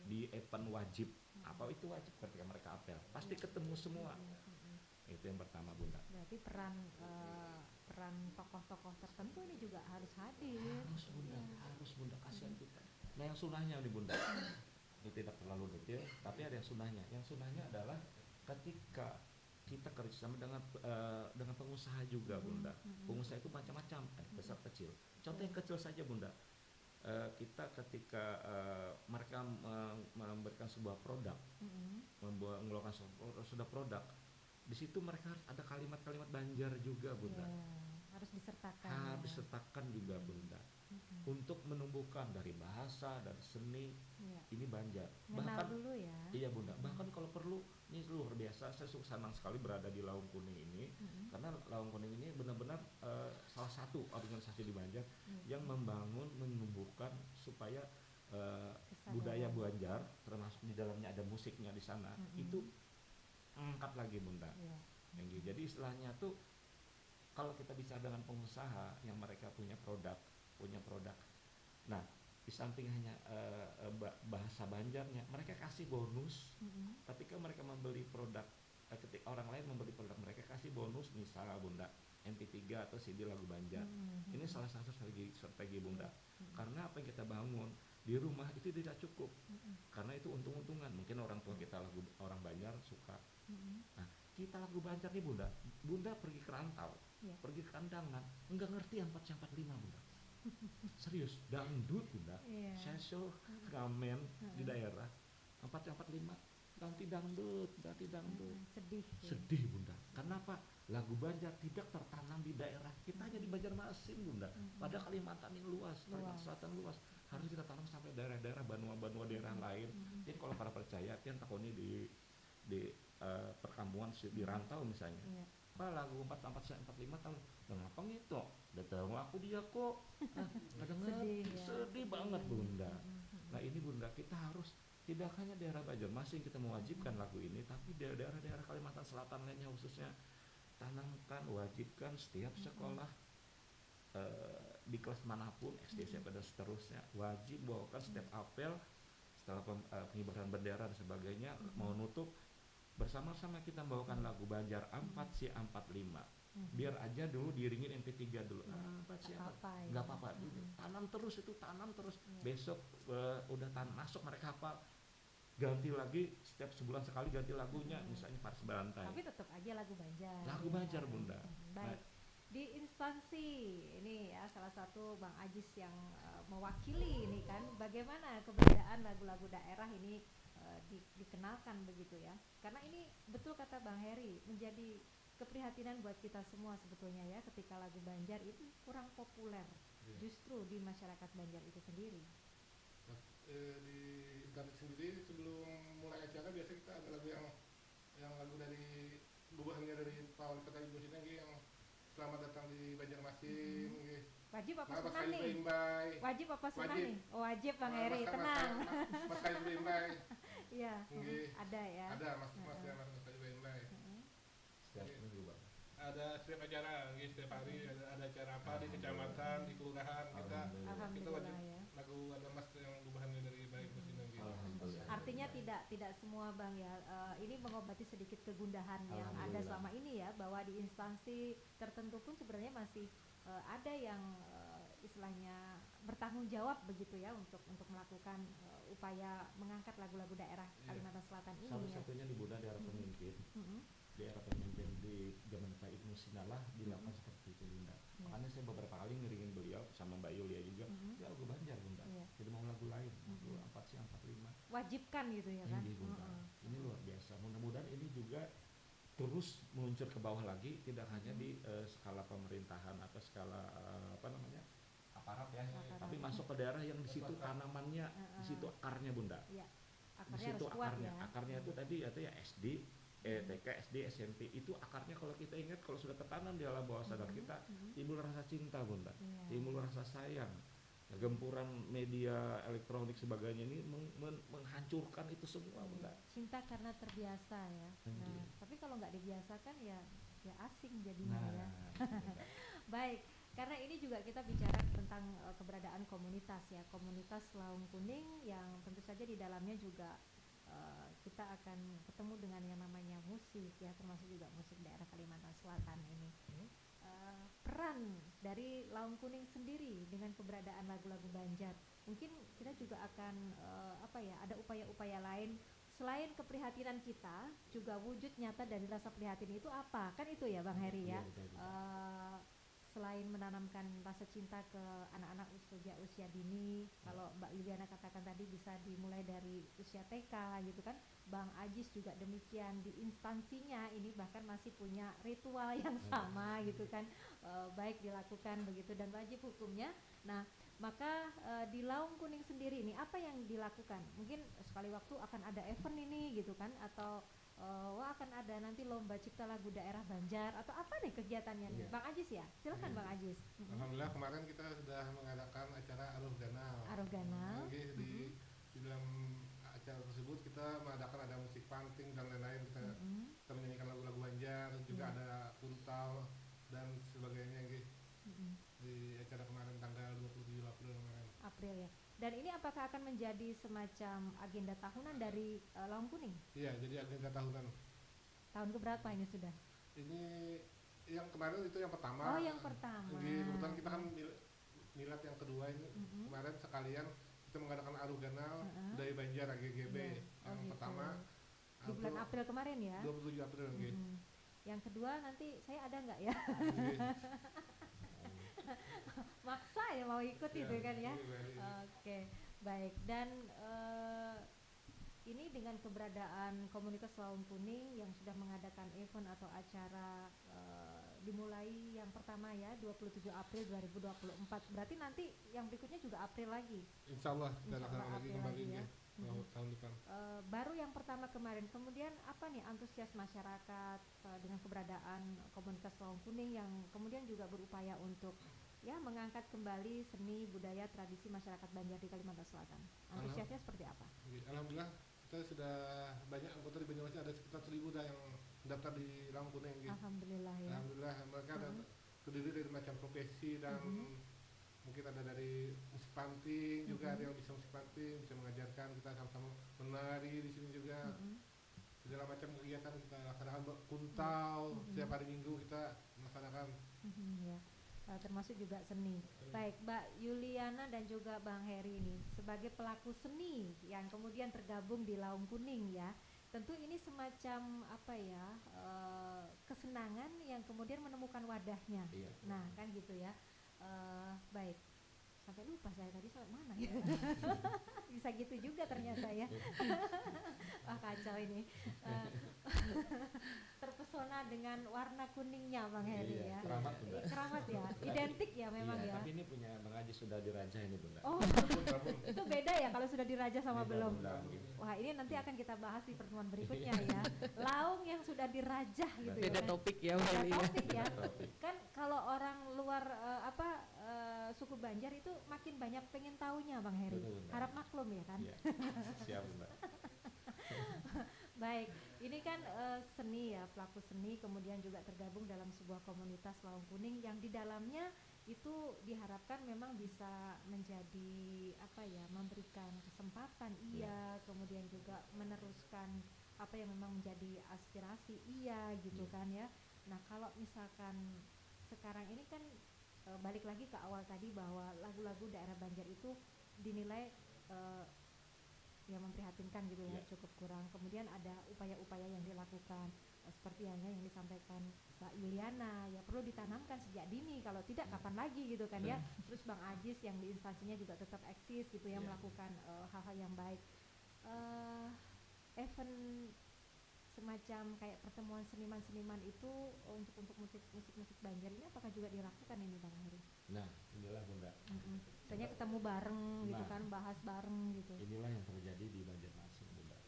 [SPEAKER 3] di event wajib. Apa itu wajib ketika mereka apel? Pasti ketemu semua. Itu yang pertama bunda.
[SPEAKER 2] Berarti peran tokoh-tokoh tertentu ini juga harus hadir.
[SPEAKER 3] Harus bunda, kasihan kita. Nah yang sunnahnya nih bunda, ini tidak terlalu detail, tapi ada yang sunnahnya. Yang sunnahnya adalah ketika kita kerjasama dengan pengusaha juga bunda. Pengusaha itu macam-macam, ada besar kecil. Contoh yang kecil saja bunda. Kita ketika mereka memberikan sebuah produk, mengeluarkan sudah produk, di situ mereka harus ada kalimat-kalimat Banjar juga bunda.
[SPEAKER 2] Harus disertakan.
[SPEAKER 3] Harus disertakan juga bunda. Untuk menumbuhkan dari bahasa, dari seni, ini Banjar.
[SPEAKER 2] Mengenal dulu ya.
[SPEAKER 3] Iya bunda. Bahkan kalau perlu, ini luar biasa. Saya senang sekali berada di Laung Kuning ini, karena Laung Kuning ini benar-benar salah satu organisasi di Banjar yang membangun, menumbuhkan supaya budaya Banjar, termasuk di dalamnya ada musiknya di sana, itu angkat lagi bunda. Jadi istilahnya tuh kalau kita bicara dengan pengusaha yang mereka punya produk, nah di samping hanya bahasa Banjarnya, mereka kasih bonus. Ketika mereka membeli produk, ketika orang lain membeli produk mereka kasih bonus, misal Bunda MP3 atau CD lagu Banjar. Ini salah satu strategi Bunda. Karena apa yang kita bangun di rumah itu tidak cukup. Karena itu untung-untungan. Mungkin orang tua kita orang Banjar suka. Nah, kita lagu Banjar nih Bunda. Bunda pergi ke rantau, pergi ke kandangan, enggak ngerti yang 445 Bunda. Serius, dangdut Bunda. Saya show ngamen di daerah 445 ganti dangdut. Sedih Bunda. Kenapa? Lagu Banjar tidak tertanam di daerah kita, hanya di Banjarmasin Bunda. Pada Kalimantan yang luas, Kalimantan Selatan luas, harus kita tanam sampai daerah-daerah banua daerah lain. Jadi kalau para percaya, pian takoni di perkampungan di rantau misalnya. Pak lagu 445 tahun kenapa gitu? Datang aku dia kok. Sedih banget Bunda. Nah ini Bunda, kita harus tidak hanya daerah Banjarmasin kita mewajibkan lagu ini, tapi daerah-daerah Kalimantan Selatan lainnya khususnya tanamkan, wajibkan setiap sekolah di kelas manapun, SD, SMP dan seterusnya, wajib bawakan setiap apel setelah pengibaran bendera dan sebagainya. Mau nutup bersama-sama kita bawakan lagu Banjar 4C45. Biar aja dulu diiringin MP3 dulu. 4C4. Enggak apa-apa. Tanam terus itu, tanam terus. Besok udah masuk mereka hafal. Ganti lagi setiap sebulan sekali ganti lagunya, misalnya Paris Berantai.
[SPEAKER 2] Tapi tetap aja lagu Banjar.
[SPEAKER 3] Lagu Banjar Bunda.
[SPEAKER 2] Baik. Di instansi ini ya salah satu Bang Ajis yang mewakili ini kan, bagaimana keberadaan lagu-lagu daerah ini dikenalkan begitu ya, karena ini betul kata Bang Heri menjadi keprihatinan buat kita semua sebetulnya ya, ketika lagu Banjar itu kurang populer justru di masyarakat Banjar itu sendiri.
[SPEAKER 5] Di internet sendiri sebelum mulai acara biasa kita ada lagu yang lagu dari gubahannya dari Pak Wali Kota Ibu Sini yang selamat datang di Banjarmasin.
[SPEAKER 2] Wajib apa sunah nih? Wajib apa sunah nih? Oh, wajib Bang Heri, tenang.
[SPEAKER 5] Mas Kayu Bimbai.
[SPEAKER 2] Iya, ada ya.
[SPEAKER 5] Ada Mas Kayu Bimbai.
[SPEAKER 3] Setiap minggu Bang.
[SPEAKER 5] Ada setiap acara, setiap hari ada acara apa di kecamatan, di kelurahan kita wajib
[SPEAKER 2] ya.
[SPEAKER 5] lagu ada Mas yang gubahannya dari baik mesin gitu.
[SPEAKER 2] Artinya tidak semua Bang ya, ini mengobati sedikit kegundahan yang ada selama ini ya, bahwa di instansi tertentu pun sebenarnya masih ada yang istilahnya bertanggung jawab begitu ya untuk melakukan upaya mengangkat lagu-lagu daerah Kalimantan Selatan ini.
[SPEAKER 3] Salah satunya di Bunda daerah pemimpin. Di era pemimpin di zaman Pak Ibnu Sinalah dilakukan seperti itu Bunda. Makanya saya beberapa kali ngiringin beliau sama Mbak Yulia juga, ya lagu Banjar Bunda. Jadi mau lagu lain, lagu 4C45.
[SPEAKER 2] Wajibkan gitu ya kan?
[SPEAKER 3] Ini Bunda. Ini luar biasa. Mudah-mudahan ini juga terus meluncur ke bawah lagi, tidak hanya di skala pemerintahan atau skala aparat ya, tapi masuk ke daerah yang di situ tanamannya, di situ akarnya Bunda. Di situ akarnya. Akarnya itu tadi ya SD, TK, SD, SMP itu akarnya kalau kita ingat, kalau sudah tertanam di alam bawah sadar kita, timbul rasa cinta Bunda, timbul rasa sayang. Gempuran media elektronik sebagainya ini menghancurkan itu semua Bunda.
[SPEAKER 2] Cinta karena terbiasa ya. Nah, tapi kalau nggak dibiasakan ya asing jadinya ya. Baik, karena ini juga kita bicara tentang keberadaan komunitas ya, komunitas Laung Kuning yang tentu saja di dalamnya juga kita akan ketemu dengan yang namanya musik ya, termasuk juga musik daerah Kalimantan Selatan ini. Peran dari Laung Kuning sendiri dengan keberadaan lagu-lagu Banjar, mungkin kita juga akan ada upaya-upaya lain selain keprihatinan kita, juga wujud nyata dari rasa prihatin itu apa? Kan itu ya Bang Heri ya. Selain menanamkan rasa cinta ke anak-anak usia dini, kalau Mbak Yuliana katakan tadi bisa dimulai dari usia TK gitu kan, Bang Ajis juga demikian, di instansinya ini bahkan masih punya ritual yang sama gitu kan, baik dilakukan begitu dan wajib hukumnya. Nah maka di Laung Kuning sendiri ini apa yang dilakukan? Mungkin sekali waktu akan ada event ini gitu kan, atau akan ada nanti lomba cipta lagu daerah Banjar atau apa nih kegiatannya nih? Bang Ajis ya, silakan Bang Ajis.
[SPEAKER 5] Alhamdulillah kemarin kita sudah mengadakan acara Aruh Ganal. Di dalam acara tersebut kita mengadakan ada musik panting dan lain-lain, kita menyanyikan lagu-lagu Banjar, juga ada kuntal dan sebagainya di acara kemarin tanggal 27 April kemarin.
[SPEAKER 2] April ya. Dan ini apakah akan menjadi semacam agenda tahunan dari Laung Kuning?
[SPEAKER 5] Iya, jadi agenda tahunan.
[SPEAKER 2] Tahun keberapa ini sudah?
[SPEAKER 5] Ini yang kemarin itu yang pertama.
[SPEAKER 2] Oh, yang pertama.
[SPEAKER 5] Kebetulan kita kan milad yang kedua ini. Kemarin sekalian kita mengadakan Aruganal Budaya Banjar AGGB. Yang
[SPEAKER 2] gitu.
[SPEAKER 5] pertama
[SPEAKER 2] Di bulan April kemarin ya?
[SPEAKER 5] 27 April.
[SPEAKER 2] Yang kedua nanti saya ada nggak ya? Maksa ya mau ikut itu kan ya? Oke, baik. Dan ini dengan keberadaan komunitas Laung Kuning yang sudah mengadakan event atau acara dimulai yang pertama ya 27 April 2024. Berarti nanti yang berikutnya juga April lagi.
[SPEAKER 5] Insya Allah kita laksanakan lagi kembali ya. Tahun depan.
[SPEAKER 2] Baru yang pertama kemarin. Kemudian apa nih antusias masyarakat dengan keberadaan komunitas Laung Kuning yang kemudian juga berupaya untuk ya mengangkat kembali seni budaya tradisi masyarakat Banjar di Kalimantan Selatan. Antusiasnya seperti apa?
[SPEAKER 5] Alhamdulillah kita sudah banyak anggota di Banyuwangi, ada sekitar 1.000 dah yang daftar di Laung Kuning gitu.
[SPEAKER 2] Alhamdulillah ya.
[SPEAKER 5] Alhamdulillah mereka ada terdiri dari macam profesi dan mungkin ada dari musik panting juga, ada yang bisa musik panting, bisa mengajarkan, kita sama-sama menari di sini juga. Segala macam kegiatan kita laksanakan, kuntau setiap hari Minggu kita melaksanakan.
[SPEAKER 2] Ya. Termasuk juga seni. Baik, Mbak Yuliana dan juga Bang Heri ini sebagai pelaku seni yang kemudian tergabung di Laung Kuning ya. Tentu ini semacam apa ya kesenangan yang kemudian menemukan wadahnya.
[SPEAKER 3] Iya.
[SPEAKER 2] Nah, kan gitu ya. Baik. Sampai lupa saya tadi sampai mana ya. Bisa gitu juga ternyata ya. Wah, kacau ini. Terpesona dengan warna kuningnya Bang Heri ya.
[SPEAKER 3] Keramat Bunda.
[SPEAKER 2] Keramat ya. Identik ya memang ya.
[SPEAKER 3] Tapi ini punya Bang Haji sudah dirajah ini Bunda.
[SPEAKER 2] Oh, itu beda ya kalau sudah dirajah sama
[SPEAKER 3] Beda,
[SPEAKER 2] belum.
[SPEAKER 3] Bunda.
[SPEAKER 2] Wah, ini nanti akan kita bahas di pertemuan berikutnya ya. Laung yang sudah dirajah gitu ya.
[SPEAKER 4] Beda
[SPEAKER 2] kan?
[SPEAKER 4] topik ya
[SPEAKER 2] Beda
[SPEAKER 4] Mbak Lia.
[SPEAKER 2] topik ya.
[SPEAKER 3] Topik.
[SPEAKER 2] Kan kalau orang luar suku Banjar itu makin banyak pengen taunya Bang Heri.
[SPEAKER 3] Betul, Bunda.
[SPEAKER 2] Harap maklum ya kan.
[SPEAKER 3] Iya. Siap Bunda.
[SPEAKER 2] Baik, ini kan seni ya, pelaku seni kemudian juga tergabung dalam sebuah komunitas Laung Kuning yang di dalamnya itu diharapkan memang bisa menjadi apa ya, memberikan kesempatan kemudian juga meneruskan apa yang memang menjadi aspirasi gitu kan ya. Nah, kalau misalkan sekarang ini kan balik lagi ke awal tadi bahwa lagu-lagu daerah Banjar itu dinilai yang memprihatinkan gitu ya, cukup kurang. Kemudian ada upaya-upaya yang dilakukan seperti yang disampaikan Mbak Yuliana, ya perlu ditanamkan sejak dini, kalau tidak kapan lagi gitu kan ya. Terus Bang Ajis yang di instansinya juga tetap eksis gitu ya, melakukan hal-hal yang baik. Event semacam kayak pertemuan seniman-seniman itu untuk musik Banjar ini apakah juga dilakukan ini Bang Heri?
[SPEAKER 3] Nah, inilah Bunda.
[SPEAKER 2] Misalnya ketemu bareng gitu kan, bahas bareng gitu.
[SPEAKER 3] Inilah yang terjadi di Banjarmasin Bunda.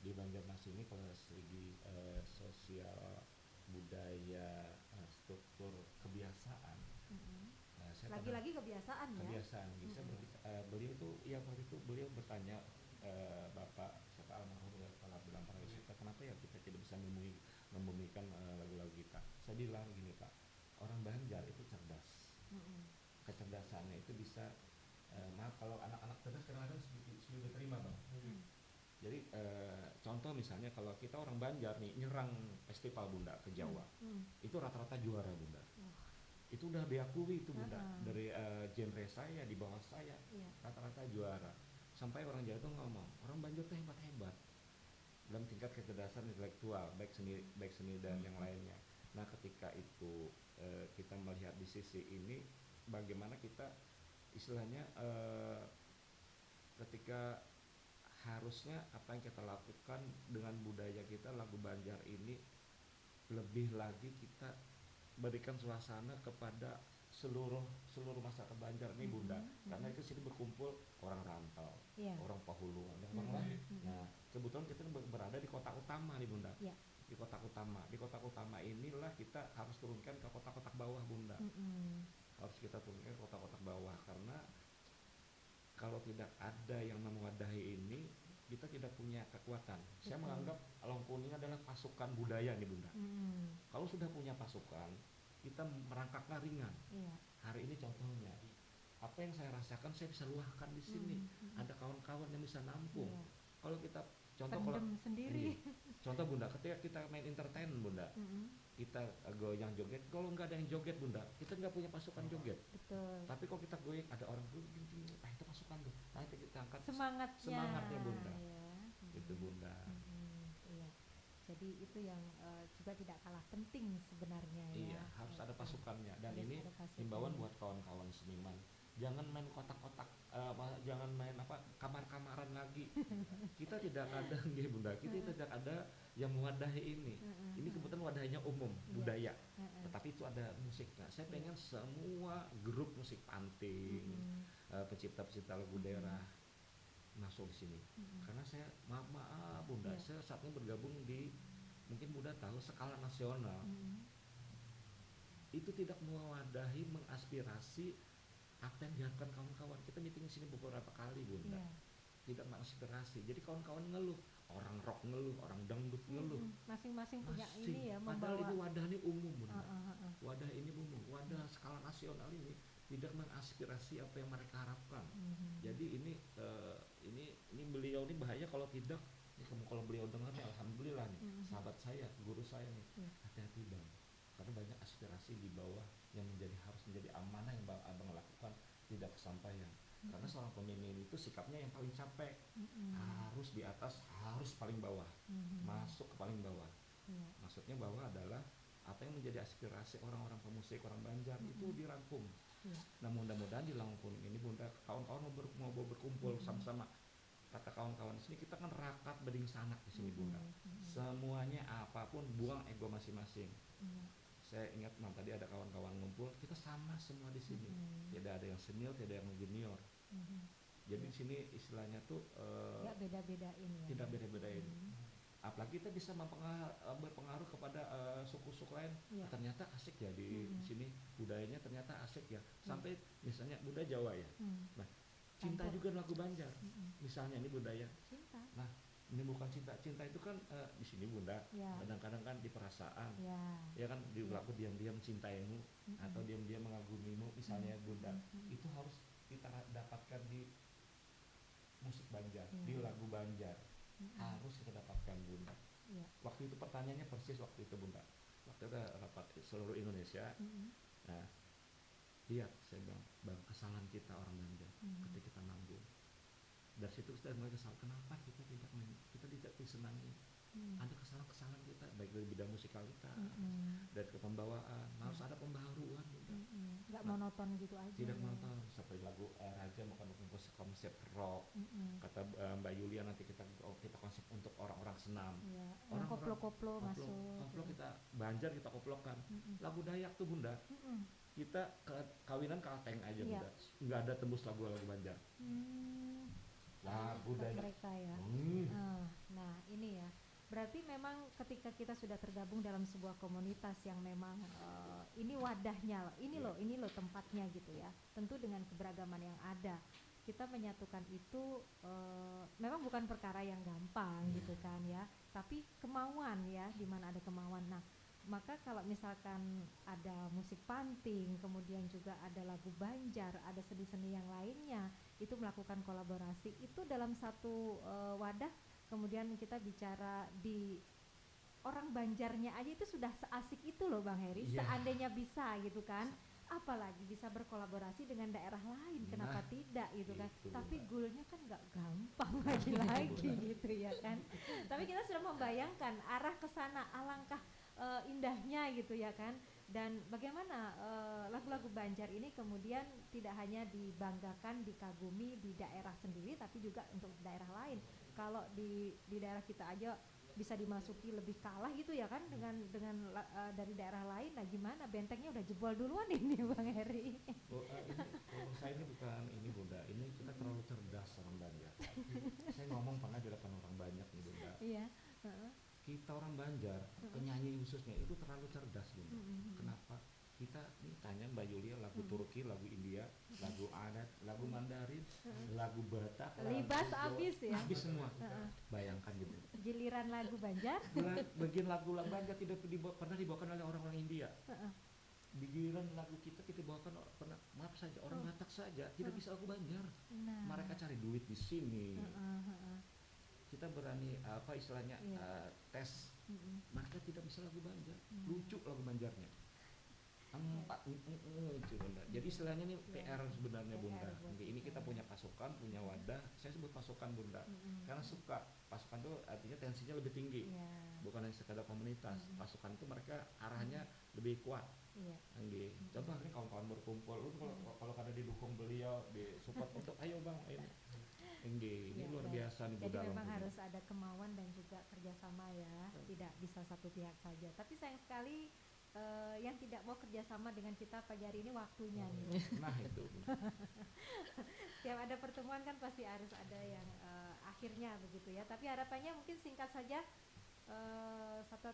[SPEAKER 3] Di Banjarmasin ini kalau segi sosial, budaya, struktur, kebiasaan. Saya
[SPEAKER 2] Lagi-lagi kebiasaan ya.
[SPEAKER 3] Kebiasaan. Beliau tuh ya waktu itu beliau bertanya Bapak siapa almarhum Kepala Abdullah Parayusita, kenapa ya kita tidak bisa membumikan lagu-lagu kita. Saya bilang gini Pak, orang Banjar itu cerdas. Kecerdasannya itu bisa maaf kalau anak-anak cerdas kadang-kadang sulit diterima Bang. Jadi contoh misalnya kalau kita orang Banjar nih nyerang festival Bunda ke Jawa, itu rata-rata juara Bunda. Itu udah diakui itu Bunda, dari genre saya, di bawah saya, rata-rata juara. Sampai orang Jawa tuh ngomong, orang Banjar tuh hebat-hebat dalam tingkat kecerdasan intelektual, baik seni dan yang lainnya. Nah, ketika itu kita melihat di sisi ini, bagaimana kita istilahnya ketika harusnya apa yang kita lakukan dengan budaya kita, lagu Banjar ini lebih lagi kita berikan suasana kepada seluruh masyarakat Banjar nih Bunda, karena itu sini berkumpul orang rantau, orang Pahuluan dan orang lain. Nah, kebetulan kita berada di kota utama nih Bunda. Di kota utama inilah kita harus turunkan ke kota-kota bawah Bunda. Harus kita turunkan ke kota-kota bawah, karena kalau tidak ada yang mewadahi ini, kita tidak punya kekuatan. Saya menganggap Laung Kuning adalah pasukan budaya nih Bunda. Kalau sudah punya pasukan, kita merangkaknya ringan. Hari ini contohnya apa yang saya rasakan saya bisa luahkan di sini. Ada kawan-kawan yang bisa nampung.
[SPEAKER 2] Iya.
[SPEAKER 3] Kalau kita contoh kalau
[SPEAKER 2] Pendem sendiri.
[SPEAKER 3] contoh Bunda, ketika kita main entertain Bunda, kita goyang joget, kalau nggak ada yang joget Bunda, kita nggak punya pasukan joget.
[SPEAKER 2] Betul.
[SPEAKER 3] Tapi kalau kita goyang ada orang gini, itu pasukan tuh. Nah itu kita angkat
[SPEAKER 2] Semangatnya
[SPEAKER 3] Bunda.
[SPEAKER 2] ya.
[SPEAKER 3] Itu Bunda.
[SPEAKER 2] Iya. Jadi itu yang juga tidak kalah penting sebenarnya ya.
[SPEAKER 3] Iya, harus ada pasukannya. Dan
[SPEAKER 2] Harus
[SPEAKER 3] ini
[SPEAKER 2] ada pasukannya.
[SPEAKER 3] himbauan buat kawan-kawan seniman, jangan main kotak-kotak, jangan main kamar-kamaran lagi. Kita tidak ada nggih Bunda, kita tidak ada yang mewadahi ini. Ini kebetulan wadahnya umum budaya, tetapi itu ada musiknya. Saya pengen semua grup musik panting, pencipta-pencipta lagu daerah masuk di sini. Karena saya maaf Bunda, saya saat ini bergabung di, mungkin Bunda tahu, skala nasional. Itu tidak mewadahi, mengaspirasi apa yang diharapkan kawan-kawan. Kita meeting di sini beberapa kali Bunda. Tidak mengaspirasi. Jadi kawan-kawan ngeluh, orang rock ngeluh, orang dangdut ngeluh.
[SPEAKER 2] Masing-masing punya ini ya,
[SPEAKER 3] Padahal
[SPEAKER 2] membawa.
[SPEAKER 3] ini wadah ini umum Bunda. Wadah ini umum, wadah skala nasional ini tidak mengaspirasi apa yang mereka harapkan. Jadi ini beliau ini bahaya kalau tidak. Kalau beliau dengar nih, alhamdulillah nih, sahabat saya, guru saya nih, hati-hati Bang. Karena banyak aspirasi di bawah yang harus menjadi amanah yang Abang lakukan tidak kesampaian. Karena seorang pemimpin itu sikapnya yang paling capek, harus di atas, harus paling bawah, masuk ke paling bawah. Maksudnya bawah adalah apa yang menjadi aspirasi orang-orang pemusik, orang Banjar itu dirangkum. Nah mudah-mudahan di Lawang Kuning ini Bunda, kawan-kawan mau berkumpul sama-sama. Kata kawan-kawan di sini, kita kan rakat beding sanak di sini Bunda. Semuanya apapun buang ego masing-masing. Saya ingat tadi ada kawan-kawan ngumpul, kita sama semua di sini. Tidak ada yang senior, tidak ada yang junior. Jadi di sini istilahnya tuh
[SPEAKER 2] nggak beda-bedain ya.
[SPEAKER 3] tidak beda-bedain. Apalagi kita bisa berpengaruh kepada suku-suku lain. Ternyata asik ya di sini, budayanya ternyata asik ya. Sampai misalnya budaya Jawa ya. Nah, cinta juga lagu Banjar. Misalnya ini budaya
[SPEAKER 2] Cinta.
[SPEAKER 3] Nah, ini bukan cinta itu kan di sini Bunda. Kadang-kadang kan di perasaan. Ya kan di lagu diam-diam cintaimu atau diam-diam mengagumimu misalnya Bunda. Itu harus kita dapatkan di musik Banjar, di lagu Banjar. Harus kita dapatkan Bunda. Waktu itu pertanyaannya persis waktu itu Bunda. Waktu itu rapat seluruh Indonesia. Nah, lihat saya bilang, Bang, kesalahan kita orang Banjar ketika kita manggung. Dari situ kita mulai kesal, kenapa kita tidak disenangi. Ada kesalahan-kesalahan kita, baik dari bidang musikalitas, dari kepembawaan, harus ada pembaharuan Bunda.
[SPEAKER 2] Nggak monoton gitu aja.
[SPEAKER 3] Tidak monoton, seperti lagu Raja bukan konsep rock. Kata Mbak Yulia nanti kita konsep untuk orang-orang senam.
[SPEAKER 2] Orang koplo-koplo masuk.
[SPEAKER 3] Koplo kita Banjar kita koplokan. Lagu Dayak tuh Bunda. Kita kawinan kalteng aja Bunda. Nggak ada tembus lagu Banjar. Lagu Dayak
[SPEAKER 2] mereka ya. Nah ini ya, berarti memang ketika kita sudah tergabung dalam sebuah komunitas yang memang ini wadahnya, ini loh tempatnya gitu ya. Tentu dengan keberagaman yang ada, kita menyatukan itu memang bukan perkara yang gampang gitu kan ya. Tapi kemauan ya, di mana ada kemauan. Nah, maka kalau misalkan ada musik panting, kemudian juga ada lagu Banjar, ada seni-seni yang lainnya, itu melakukan kolaborasi itu dalam satu wadah. Kemudian kita bicara di orang Banjarnya aja itu sudah seasik itu loh Bang Heri. Seandainya bisa gitu kan, apalagi bisa berkolaborasi dengan daerah lain, kenapa tidak gitu kan. Tapi goalnya kan nggak gampang lagi gitu ya kan. Tapi kita sudah membayangkan arah ke sana, alangkah indahnya gitu ya kan. Dan bagaimana lagu-lagu Banjar ini kemudian tidak hanya dibanggakan, dikagumi di daerah sendiri, tapi juga untuk daerah lain. Kalau di daerah kita aja bisa dimasuki lebih kalah gitu ya kan dengan dari daerah lain. Nah gimana, bentengnya udah jebol duluan ini Bang Heri.
[SPEAKER 3] Kalau saya ini bukan ini Bunda, ini kita terlalu cerdas orang Banjar. Saya ngomong pernah di depan orang banyak nih Bunda. Kita orang Banjar, penyanyi khususnya itu terlalu cerdas Bunda. Kenapa? Kita nih tanya Mbak Yulia lagu Turki, lagu India, lagu adat, lagu Mandarin, lagu Batak,
[SPEAKER 2] libas abis ya.
[SPEAKER 3] Habis semua. Bayangkan gitu.
[SPEAKER 2] Giliran lagu Banjar.
[SPEAKER 3] Bagian lagu Banjar tidak pernah dibawakan oleh orang-orang India. Giliran lagu kita bawakan pernah maaf saja orang Batak saja tidak bisa lagu Banjar.
[SPEAKER 2] Nah.
[SPEAKER 3] Mereka cari duit di sini. Kita berani apa istilahnya tes. Mereka tidak bisa lagu Banjar. Lucu lagu Banjarnya. Empat Bunda. Jadi istilahnya nih PR sebenarnya Bunda. Ini kita punya pasukan, punya wadah. Saya sebut pasukan Bunda. Karena suka pasukan itu artinya tensinya lebih tinggi. Bukan hanya sekadar komunitas. Pasukan itu mereka arahnya lebih kuat. Coba nih kawan-kawan berkumpul. Kalau kada didukung beliau, disupport untuk ayo Bang ini luar biasa nih Bunda.
[SPEAKER 2] Jadi memang harus ada kemauan dan juga kerjasama ya. Tidak bisa satu pihak saja. Tapi sayang sekali yang tidak mau kerjasama dengan kita pagi hari ini waktunya nih.
[SPEAKER 3] Nah itu.
[SPEAKER 2] Setiap ada pertemuan kan pasti harus ada yang akhirnya begitu ya. Tapi harapannya mungkin singkat saja satu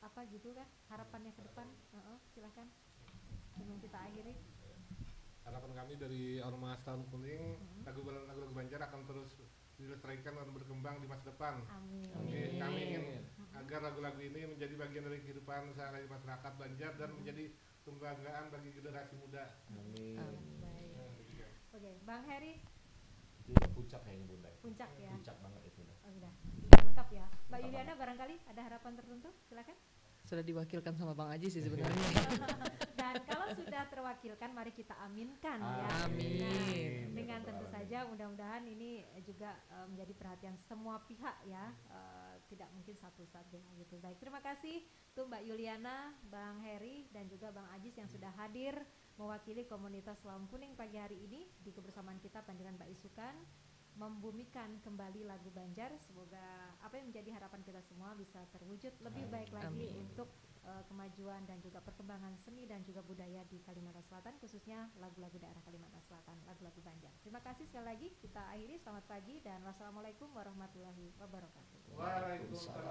[SPEAKER 2] apa gitu kan harapannya ke depan. Silakan sebelum kita akhiri.
[SPEAKER 5] Harapan kami dari Ormas Tahun Kuning, lagu-lagu Banjar akan terus dilestarikan dan berkembang di masa depan.
[SPEAKER 2] Amin.
[SPEAKER 5] Kami ingin agar lagu-lagu ini menjadi bagian dari kehidupan sehari-hari masyarakat Banjar dan menjadi kebanggaan bagi generasi muda.
[SPEAKER 3] Amin.
[SPEAKER 2] Baik. Oke, Bang Heri.
[SPEAKER 3] Itu udah puncak kayaknya Bunda.
[SPEAKER 2] Puncak ya.
[SPEAKER 3] Puncak banget itu udah.
[SPEAKER 2] Sudah lengkap ya. Mbak Yuliana barangkali ada harapan tertentu? Silakan.
[SPEAKER 4] Sudah diwakilkan sama Bang Aji sih sebenarnya.
[SPEAKER 2] Dan kalau sudah terwakilkan, mari kita aminkan ya.
[SPEAKER 4] Amin.
[SPEAKER 2] Dengan tentu saja mudah-mudahan ini juga menjadi perhatian semua pihak ya. Tidak mungkin satu saja gitu. Baik, terima kasih untuk Mbak Yuliana, Bang Heri dan juga Bang Ajis yang sudah hadir mewakili komunitas Laum Kuning pagi hari ini di kebersamaan kita Pandiran Mbak Isukan. Membumikan kembali lagu Banjar. Semoga apa yang menjadi harapan kita semua bisa terwujud lebih baik lagi untuk kemajuan dan juga perkembangan seni dan juga budaya di Kalimantan Selatan, khususnya lagu-lagu daerah Kalimantan Selatan, lagu-lagu Banjar. Terima kasih sekali lagi, kita akhiri. Selamat pagi dan wassalamualaikum warahmatullahi wabarakatuh.
[SPEAKER 5] Waalaikumsalam.